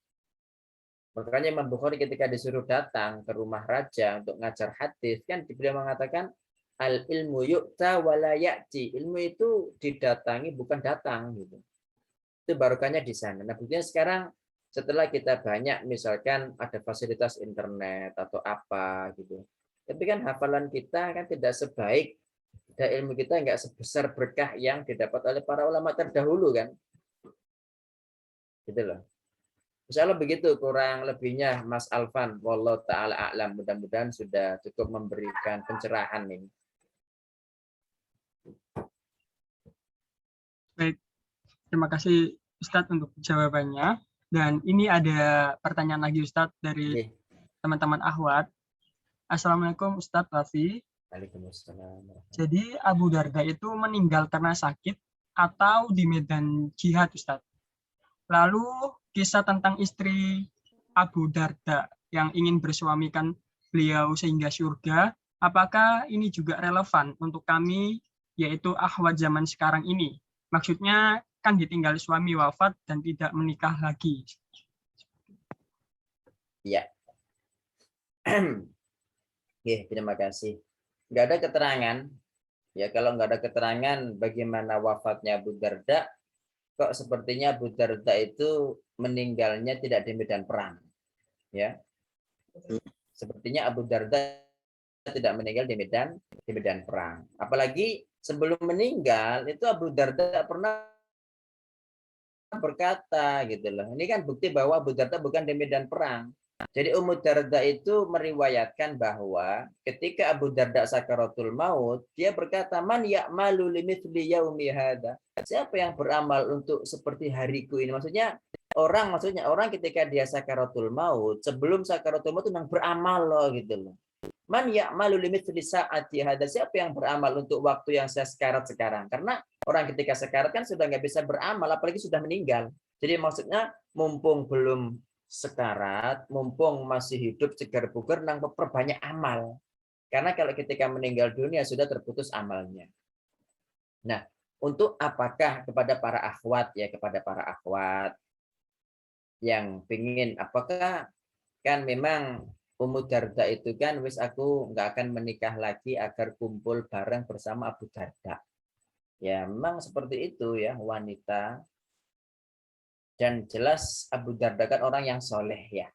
Makanya Imam Bukhari ketika disuruh datang ke rumah raja untuk ngajar hadis, kan beliau mengatakan al ilmu yu'ta wala ya'ti. Ilmu itu didatangi bukan datang gitu. Itu barokahnya di sana. Nah, buktinya sekarang setelah kita banyak misalkan ada fasilitas internet atau apa gitu. Tapi kan hafalan kita kan tidak sebaik, dan ilmu kita enggak sebesar berkah yang didapat oleh para ulama terdahulu kan. Gitu loh. Insya Allah begitu kurang lebihnya Mas Alvan. Wallahu ta'ala a'lam. Mudah-mudahan sudah cukup memberikan pencerahan ini. Baik, terima kasih Ustadz untuk jawabannya. Dan ini ada pertanyaan lagi Ustadz dari teman-teman Ahwat. Assalamualaikum Ustadz Rafi. Waalaikumsalam. Jadi Abu Darda itu meninggal karena sakit atau di medan jihad Ustadz? Lalu kisah tentang istri Abu Darda yang ingin bersuamikan beliau sehingga surga, apakah ini juga relevan untuk kami, yaitu ahwat zaman sekarang ini? Maksudnya kan ditinggal suami wafat dan tidak menikah lagi. Ya. Oke, terima kasih. Nggak ada keterangan. Ya, kalau nggak ada keterangan bagaimana wafatnya Abu Darda, kok sepertinya Abu Darda itu meninggalnya tidak di medan perang. Ya. Sepertinya Abu Darda tidak meninggal di medan perang. Apalagi sebelum meninggal itu Abu Darda pernah berkata gitu loh. Ini kan bukti bahwa Abu Darda bukan di medan perang. Jadi Ummu Darda itu meriwayatkan bahwa ketika Abu Darda sakaratul maut, dia berkata, "Man ya'malu limithli yaumi hadza?" Siapa yang beramal untuk seperti hariku ini? Maksudnya orang ketika dia sakaratul maut, sebelum sakaratul maut itu yang beramal loh gitu loh. Man ya'malu limithli sa'ati hadza? Siapa yang beramal untuk waktu yang saya sekarat sekarang? Karena orang ketika sekarat kan sudah nggak bisa beramal, apalagi sudah meninggal. Jadi maksudnya mumpung belum sekarat, mumpung masih hidup segar bugar, nang perbanyak amal. Karena kalau ketika meninggal dunia sudah terputus amalnya. Nah, untuk apakah kepada para akhwat ya, kepada para akhwat yang pingin, apakah kan memang Ummu Darda itu kan wis aku nggak akan menikah lagi agar kumpul bareng bersama Abu Darda. Ya, memang seperti itu ya wanita. Dan jelas Abu Darda kan orang yang soleh ya,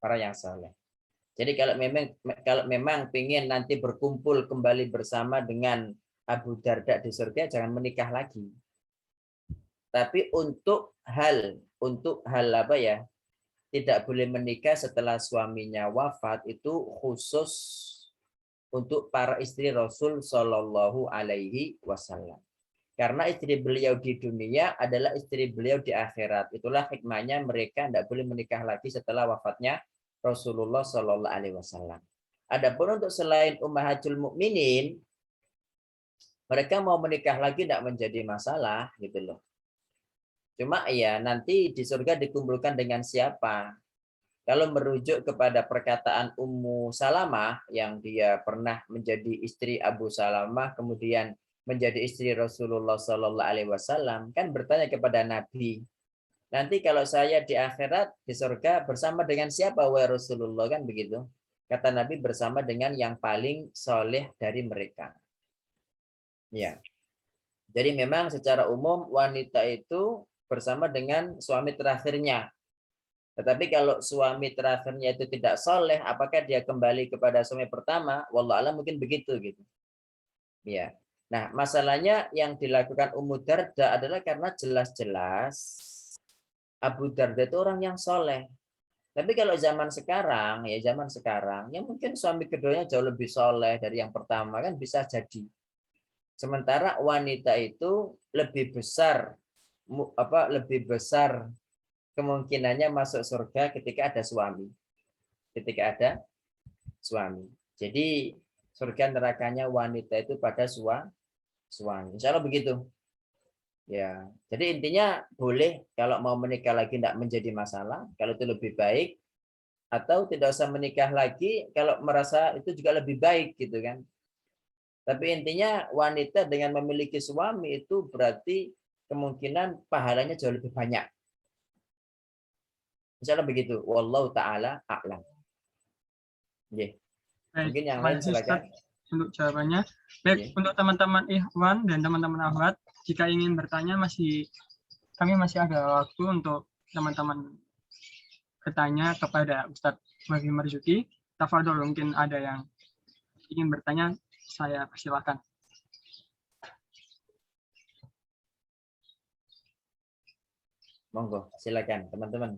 orang yang soleh. Jadi kalau memang ingin nanti berkumpul kembali bersama dengan Abu Darda di surga, jangan menikah lagi. Tapi untuk hal apa ya, tidak boleh menikah setelah suaminya wafat itu khusus untuk para istri Rasul Shallallahu Alaihi Wasallam. Karena istri beliau di dunia adalah istri beliau di akhirat. Itulah hikmahnya mereka tidak boleh menikah lagi setelah wafatnya Rasulullah Shallallahu Alaihi Wasallam. Adapun untuk selain ummahatul mukminin, mereka mau menikah lagi tidak menjadi masalah gitu loh. Cuma ya nanti di surga dikumpulkan dengan siapa? Kalau merujuk kepada perkataan Ummu Salamah yang dia pernah menjadi istri Abu Salamah, kemudian menjadi istri Rasulullah Shallallahu Alaihi Wasallam, kan bertanya kepada Nabi, nanti kalau saya di akhirat di surga bersama dengan siapa wahai Rasulullah, kan begitu? kata Nabi, bersama dengan yang paling soleh dari mereka. Ya. Jadi memang secara umum wanita itu bersama dengan suami terakhirnya. Tetapi kalau suami terakhirnya itu tidak soleh, apakah dia kembali kepada suami pertama? Wallahu a'lam, mungkin begitu gitu. Ya. Nah, masalahnya yang dilakukan Ummu Darda adalah karena jelas-jelas Abu Darda itu orang yang soleh. Tapi kalau zaman sekarang, ya mungkin suami keduanya jauh lebih soleh dari yang pertama, kan bisa jadi. Sementara wanita itu lebih besar kemungkinannya masuk surga ketika ada suami. Jadi surga nerakanya wanita itu pada suami. Insya Allah begitu. Ya, jadi intinya boleh kalau mau menikah lagi tidak menjadi masalah, kalau itu lebih baik, atau tidak usah menikah lagi kalau merasa itu juga lebih baik gitu kan. Tapi intinya wanita dengan memiliki suami itu berarti kemungkinan pahalanya jauh lebih banyak. Insya Allah begitu. Wallahu ta'ala a'lam. Yeah. Baik, Mungkin yang terima lain kasih, silakan. Ustaz, untuk jawabannya. Baik, Yeah. untuk teman-teman ikhwan dan teman-teman akhwat, jika ingin bertanya kami masih ada waktu untuk teman-teman bertanya kepada Ustadz Wafi Marzuki. Tafadhol, mungkin ada yang ingin bertanya, saya persilakan. Monggo, silakan teman-teman.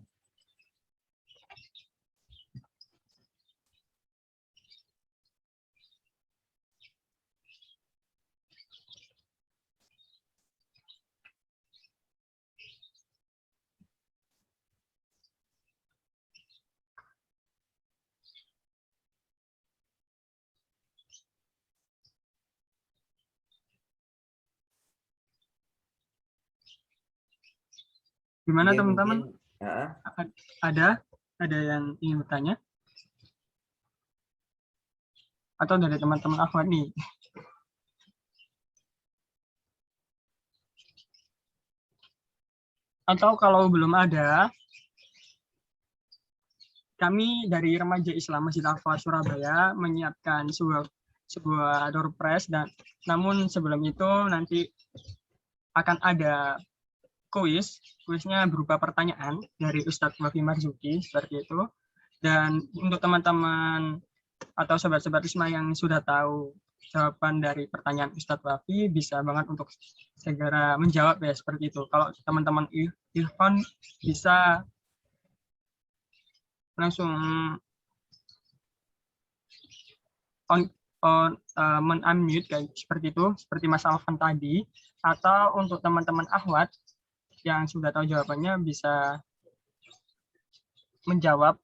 Gimana Ya, teman-teman? mungkin, Ada yang ingin bertanya? Atau dari teman-teman akhwat nih? Atau kalau belum ada, kami dari Remaja Islam Masjid Al-Falah Surabaya menyiapkan sebuah door prize, dan namun sebelum itu nanti akan ada kuisnya berupa pertanyaan dari Ustadz Wafi Marzuki seperti itu. Dan untuk teman-teman atau sobat-sobat Risma yang sudah tahu jawaban dari pertanyaan Ustadz Wafi, bisa banget untuk segera menjawab ya, seperti itu. Kalau teman-teman Irfan bisa langsung men-unmute kayak seperti itu, seperti Mas Alvan tadi. Atau untuk teman-teman akhwat yang sudah tahu jawabannya bisa menjawab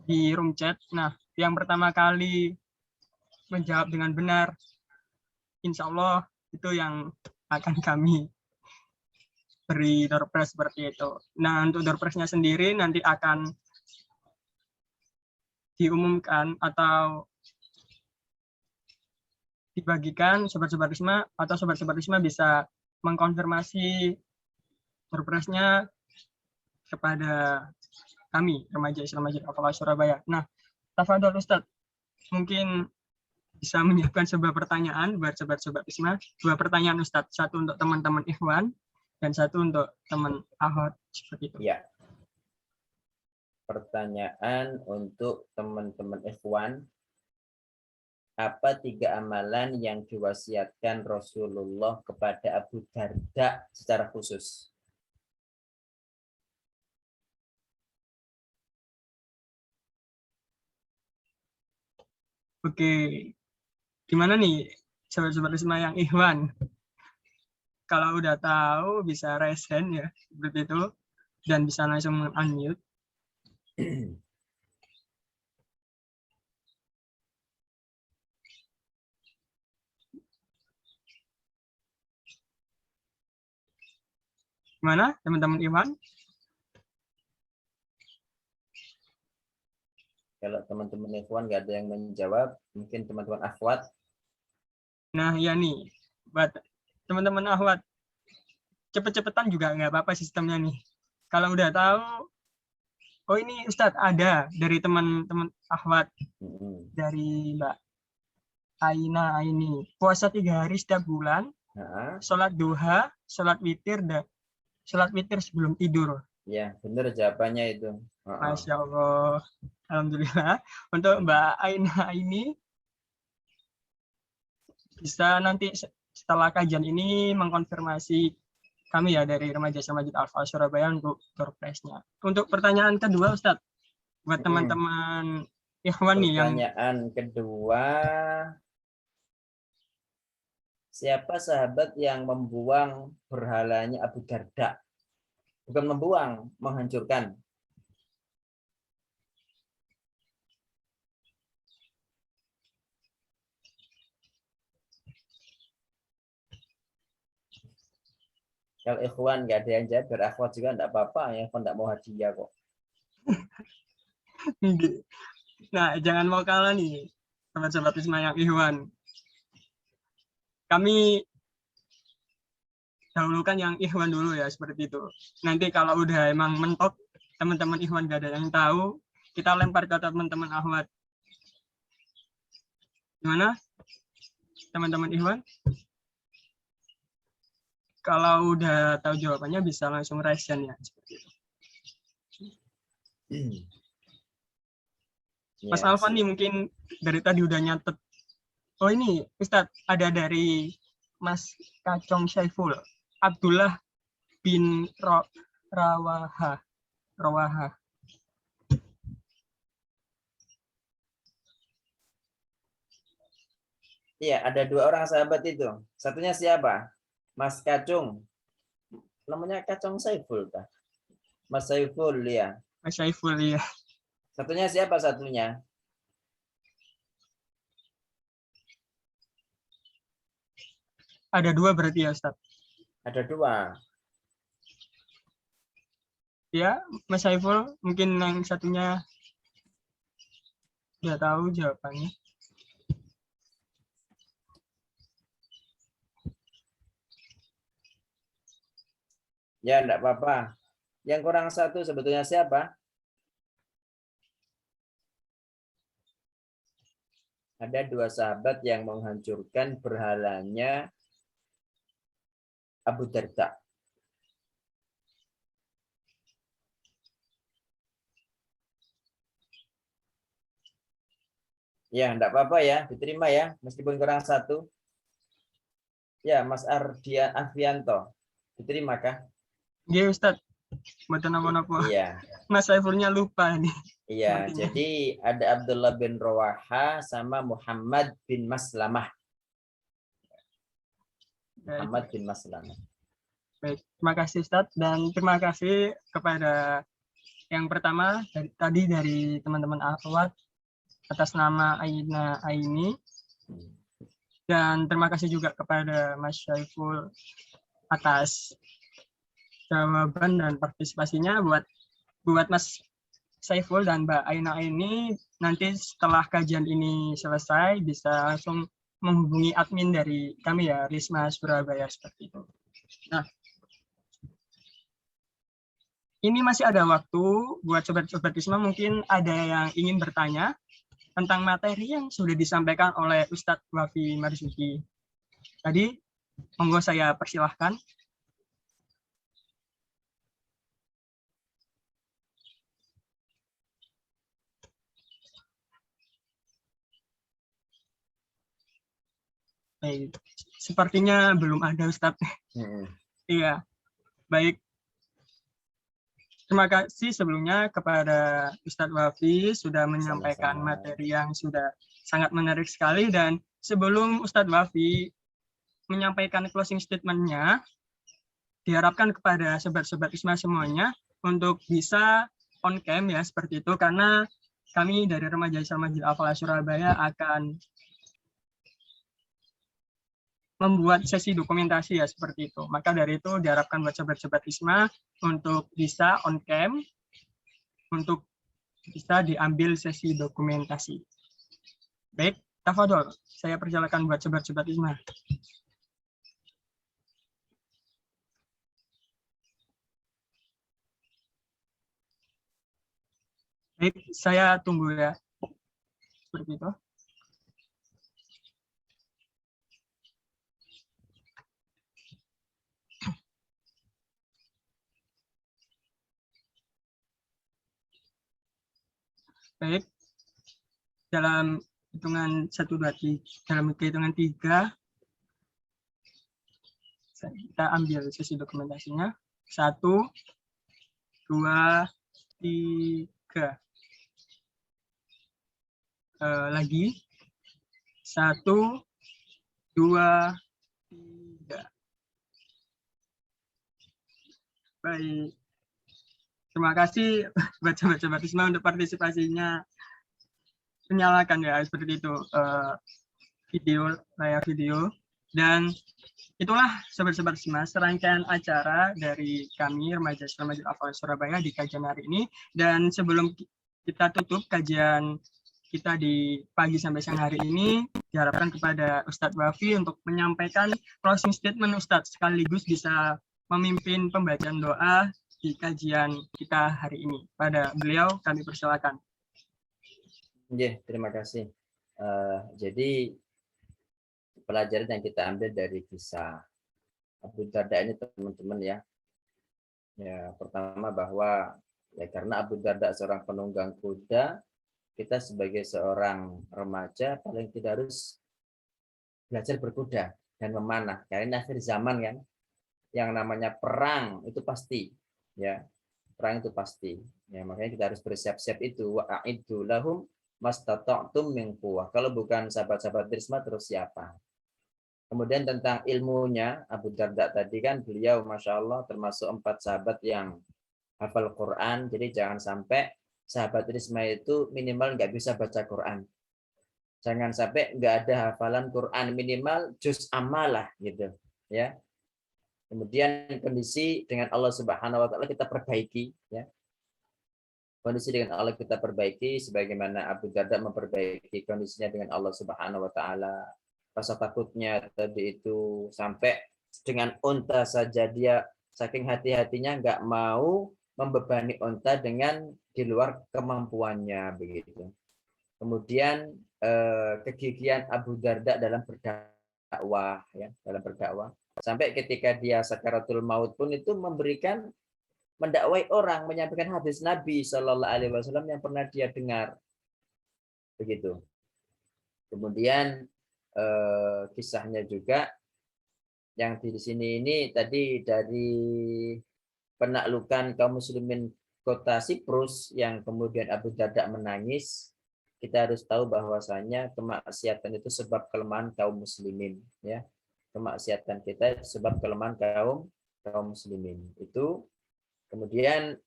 di room chat. Nah, yang pertama kali menjawab dengan benar, insya Allah itu yang akan kami beri door prize seperti itu. Nah, untuk door prize-nya sendiri nanti akan diumumkan atau dibagikan sobat-sobat Risma, atau sobat-sobat Risma bisa mengkonfirmasi door prize-nya kepada kami, Remaja Islam Masjid Al-Falah Surabaya. Nah, tafadhol Ustadz, mungkin bisa menyiapkan sebuah pertanyaan buat sobat-sobat Risma. Dua pertanyaan Ustadz, satu untuk teman-teman ikhwan dan satu untuk teman akhwat, seperti itu. Ya. Pertanyaan untuk teman-teman ikhwan. Apa 3 amalan yang diwasiatkan Rasulullah kepada Abu Darda secara khusus? Oke, gimana nih sobat-sobat Risma yang ikhwan? Kalau udah tahu bisa raise hand ya, seperti itu, dan bisa langsung unmute. Gimana teman-teman ikhwan? Kalau teman-teman ikhwan nggak ada yang menjawab, mungkin teman-teman akhwat. Nah, ya nih, buat teman-teman akhwat, cepet-cepetan juga nggak apa-apa sistemnya nih. Kalau udah tahu, Oh ini Ustadz ada dari teman-teman akhwat Mm-mm. dari Mbak Aina ini. Puasa 3 hari setiap bulan, Nah, sholat duha, sholat witir sebelum tidur. ya benar jawabannya itu. Masya Allah. Alhamdulillah. Untuk Mbak Aina ini bisa nanti setelah kajian ini mengkonfirmasi kami ya dari Remaja Masjid Al-Falah Surabaya untuk door prize-nya. Untuk pertanyaan kedua Ustadz, buat teman-teman Ikhwan nih yang Pertanyaan kedua, siapa sahabat yang membuang berhalanya Abu Darda? Bukan membuang, menghancurkan. Kalau ikhwan nggak ada yang jawab, berakhwat juga nggak apa-apa, yang nggak mau hadiah kok. nah jangan mau kalah nih sobat-sobat Isma yang Ikhwan. Kami dahulukan yang Ikhwan dulu ya seperti itu. Nanti kalau udah emang mentok teman-teman Ikhwan gak ada yang tahu, kita lempar ke teman-teman Ahmad. Gimana teman-teman Ikhwan? Kalau udah tahu jawabannya bisa langsung raise hand ya seperti itu. Mas Ya, Alvan nih mungkin dari tadi udah nyatet. Oh ini Ustadz ada dari Mas Kacong Syaiful Abdullah bin Rawaha. Iya, ada 2 orang sahabat itu. Satunya siapa? Mas Kacung. Namanya Kacung Saiful, Kak. Mas Saiful, ya. Mas Syaiful ya. Satunya siapa satunya? Ada 2 berarti ya Ustadz. Ada 2. Ya, Mas Saiful mungkin yang satunya udah tahu jawabannya. Ya, enggak apa-apa. Yang kurang 1 sebetulnya siapa? Ada 2 sahabat yang menghancurkan berhalanya Abu Darda. Ya, enggak apa-apa ya, diterima ya, meskipun kurang 1. Ya, Mas Ardian Afianto. Diterima kah? Iya Ustadz, buat apa-apa. Iya. Mas Saifulnya lupa nih. Iya, Sepertinya. jadi ada Abdullah bin Rawaha sama Muhammad bin Maslamah. Muhammad bin Maslamah. Baik, terima kasih Ustadz dan terima kasih kepada yang pertama tadi dari teman-teman akhwat atas nama Aina Aini dan terima kasih juga kepada Mas Syaiful atas jawaban dan partisipasinya buat Mas Saiful dan Mbak Aina ini nanti setelah kajian ini selesai bisa langsung menghubungi admin dari kami ya Risma Surabaya seperti itu. Nah, ini masih ada waktu buat sobat-sobat Risma mungkin ada yang ingin bertanya tentang materi yang sudah disampaikan oleh Ustadz Wafi Marzuki. Tadi monggo saya persilahkan. Baik. Sepertinya belum ada Ustadz. Iya, baik. Terima kasih sebelumnya kepada Ustadz Wafi sudah menyampaikan materi yang sudah sangat menarik sekali dan sebelum Ustadz Wafi menyampaikan closing statement-nya, diharapkan kepada sobat-sobat Isma semuanya untuk bisa on cam ya seperti itu karena kami dari Remaja Masjid Al-Falah Surabaya akan membuat sesi dokumentasi ya seperti itu. Maka dari itu diharapkan buat sobat-sobat Isma untuk bisa on cam untuk bisa diambil sesi dokumentasi. Baik, tafadhol. Saya persilakan buat sobat-sobat Isma. Baik, saya tunggu ya. Seperti itu. Baik, dalam hitungan 1, 2, 3, dalam hitungan 3, kita ambil sesi dokumentasinya. 1, 2, 3. Lagi. 1, 2, 3. Baik. Terima kasih buat sahabat-sahabat Risma untuk partisipasinya. Menyalakan ya seperti itu layar video. Dan itulah sahabat-sahabat Risma serangkaian acara dari kami Remaja Islam Masjid Al-Falah Surabaya di kajian hari ini. Dan sebelum kita tutup kajian kita di pagi sampai siang hari ini, diharapkan kepada Ustadz Wafi untuk menyampaikan closing statement Ustadz, sekaligus bisa memimpin pembacaan doa di kajian kita hari ini. Pada beliau kami persilakan. Ya, terima kasih. Jadi pelajaran yang kita ambil dari kisah Abu Darda ini teman-teman ya. Ya, pertama bahwa ya karena Abu Darda seorang penunggang kuda, kita sebagai seorang remaja paling tidak harus belajar berkuda dan memanah. Karena akhir zaman kan, yang namanya perang itu pasti. Ya, perang itu pasti. Ya, makanya kita harus bersiap-siap itu. Wa'iddu lahum mastata'tum min quwwah. Kalau bukan sahabat-sahabat Risma terus siapa? Kemudian tentang ilmunya, Abu Darda tadi kan beliau Masya Allah termasuk 4 sahabat yang hafal Quran. Jadi jangan sampai sahabat Risma itu minimal nggak bisa baca Quran. Jangan sampai nggak ada hafalan Quran, minimal juz amalah gitu. Ya. Kemudian kondisi dengan Allah Subhanahu wa taala kita perbaiki ya. Kondisi dengan Allah kita perbaiki sebagaimana Abu Darda memperbaiki kondisinya dengan Allah Subhanahu wa taala. Rasa takutnya tadi itu sampai dengan unta saja dia saking hati-hatinya nggak mau membebani unta dengan di luar kemampuannya begitu. Kemudian kegigihan Abu Darda dalam berdakwah ya, dalam berdakwah. Sampai ketika dia sakaratul maut pun itu mendakwai orang, menyampaikan hadis Nabi Shallallahu Alaihi Wasallam yang pernah dia dengar, begitu. Kemudian kisahnya juga yang di sini ini tadi dari penaklukan kaum muslimin kota Siprus yang kemudian Abu Darda menangis. Kita harus tahu bahwasanya kemaksiatan itu sebab kelemahan kaum muslimin, ya. Kemaksiatan kita sebab kelemahan kaum muslimin itu. Kemudian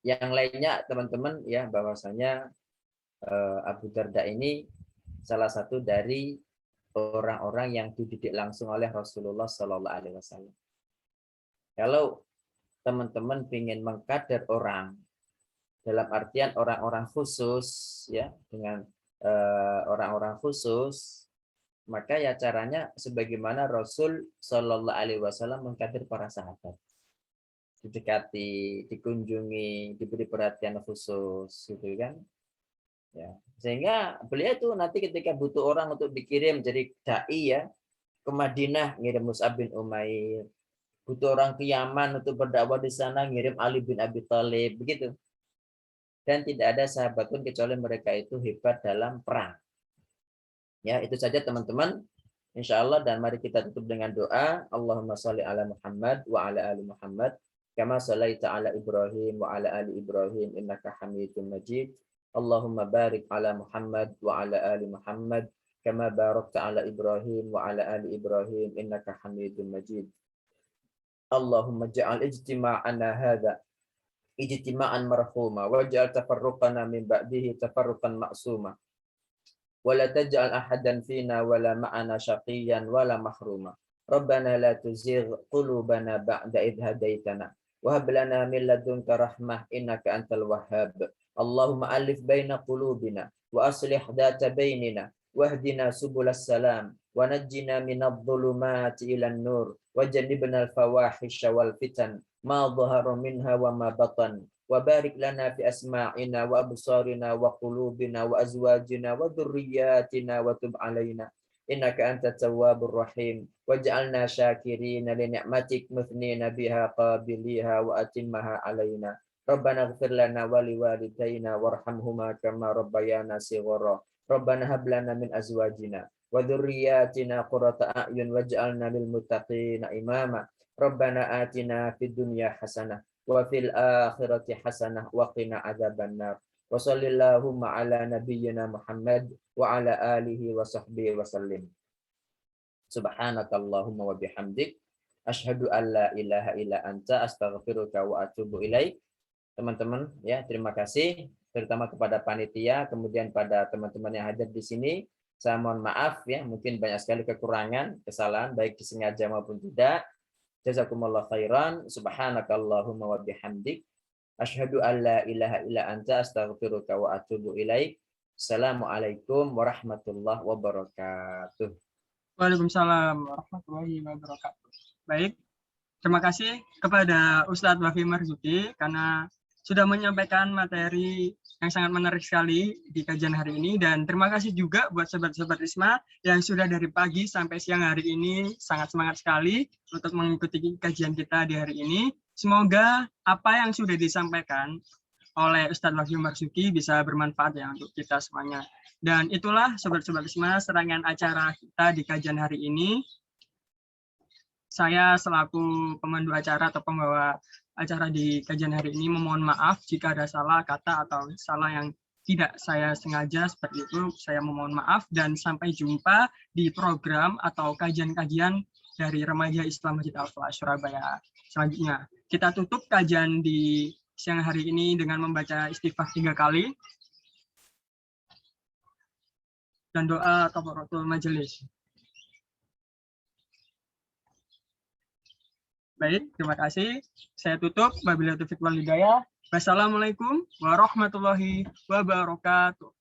yang lainnya teman-teman ya bahwasanya Abu Darda ini salah satu dari orang-orang yang dididik langsung oleh Rasulullah Shallallahu Alaihi Wasallam. Kalau teman-teman ingin mengkader orang dalam artian orang-orang khusus ya dengan orang-orang khusus, maka ya caranya sebagaimana Rasul Shallallahu Alaihi Wasallam mengkader para sahabat, didekati, dikunjungi, diberi perhatian khusus, gitu kan? Ya, sehingga beliau itu nanti ketika butuh orang untuk dikirim jadi dai ya ke Madinah ngirim Mus'ab bin Umair, butuh orang ke Yaman untuk berdakwah di sana ngirim Ali bin Abi Thalib, begitu. Dan tidak ada sahabat pun kecuali mereka itu hebat dalam perang. Ya, itu saja teman-teman. Insya Allah, dan mari kita tutup dengan doa. Allahumma sholli ala Muhammad wa ala ali Muhammad kama shallaita ala Ibrahim wa ala ali Ibrahim innaka Hamidum Majid. Allahumma barik ala Muhammad wa ala ali Muhammad kama barakta ala Ibrahim wa ala ali Ibrahim innaka Hamidum Majid. Allahumma ja'al ijtima'ana hadha ijtima'an marhuma waj'al tafarruqana min ba'dihi tafarruqan ma'suma wa la taj'al ahadan fina wa la ma'ana syaqiyan wa la mahruma. Rabbana la tuzigh qulubana ba'da idh hadaitana wa hab lana min ladunka rahmah innaka antal wahhab. Allahumma alif baina qulubina wa aslih dhata bainina wahdina subulas salam wa najjina minadh dhulumati ilan nur wa jannibna al fawahisha wal fitan ma dhahara minha wa ma batan wa barik lana fi asma'ina wa absarina wa qulubina wa azwajina wa dhurriyyatina wa tub alaina innaka antat tawwabur rahim waj'alna syakirina li ni'matik muthnina biha qabiliha wa atimmaha alaina Rabbana ighfir lana wa liwalidayna warhamhuma kama rabbayana shighara Rabbana hab lana min azwajina wa dhurriyyatina qurrata a'yun waj'alna lil muttaqina imama Rabbana atina fid dunya hasanah wa fil akhirati hasanah wa qina adzabannar wa sallallahu ala nabiyyina Muhammad wa ala alihi wa sahbihi wa sallim subhanakallahumma wa bihamdik asyhadu an la ilaha illa anta astaghfiruka wa atubu ilaik. Teman-teman ya, terima kasih terutama kepada panitia, kemudian pada teman-teman yang hadir di sini. Saya mohon maaf ya, mungkin banyak sekali kekurangan, kesalahan baik disengaja maupun tidak. Jazakumullah khairan. Subhanakallahumma wa bihamdik asyhadu an la ilaha illa anta astaghfiruka wa atubu ilaik. Assalamualaikum warahmatullahi wabarakatuh. Waalaikumsalam warahmatullahi wabarakatuh. Baik, terima kasih kepada Ustadz Wafi Marzuki karena sudah menyampaikan materi yang sangat menarik sekali di kajian hari ini, dan terima kasih juga buat sobat-sobat Risma yang sudah dari pagi sampai siang hari ini sangat semangat sekali untuk mengikuti kajian kita di hari ini. Semoga apa yang sudah disampaikan oleh Ustadz Wafi Marzuki bisa bermanfaat ya untuk kita semuanya. Dan itulah sobat-sobat Risma serangkaian acara kita di kajian hari ini. Saya selaku pemandu acara atau pembawa acara di kajian hari ini memohon maaf jika ada salah kata atau salah yang tidak saya sengaja, seperti itu saya memohon maaf, dan sampai jumpa di program atau kajian-kajian dari Remaja Islam Masjid Al-Falah Surabaya selanjutnya. Kita tutup kajian di siang hari ini dengan membaca istighfar 3 kali dan doa kafaratul majelis. Baik, terima kasih. Saya tutup. Wabillahi taufiq wal hidayah. Wassalamualaikum warahmatullahi wabarakatuh.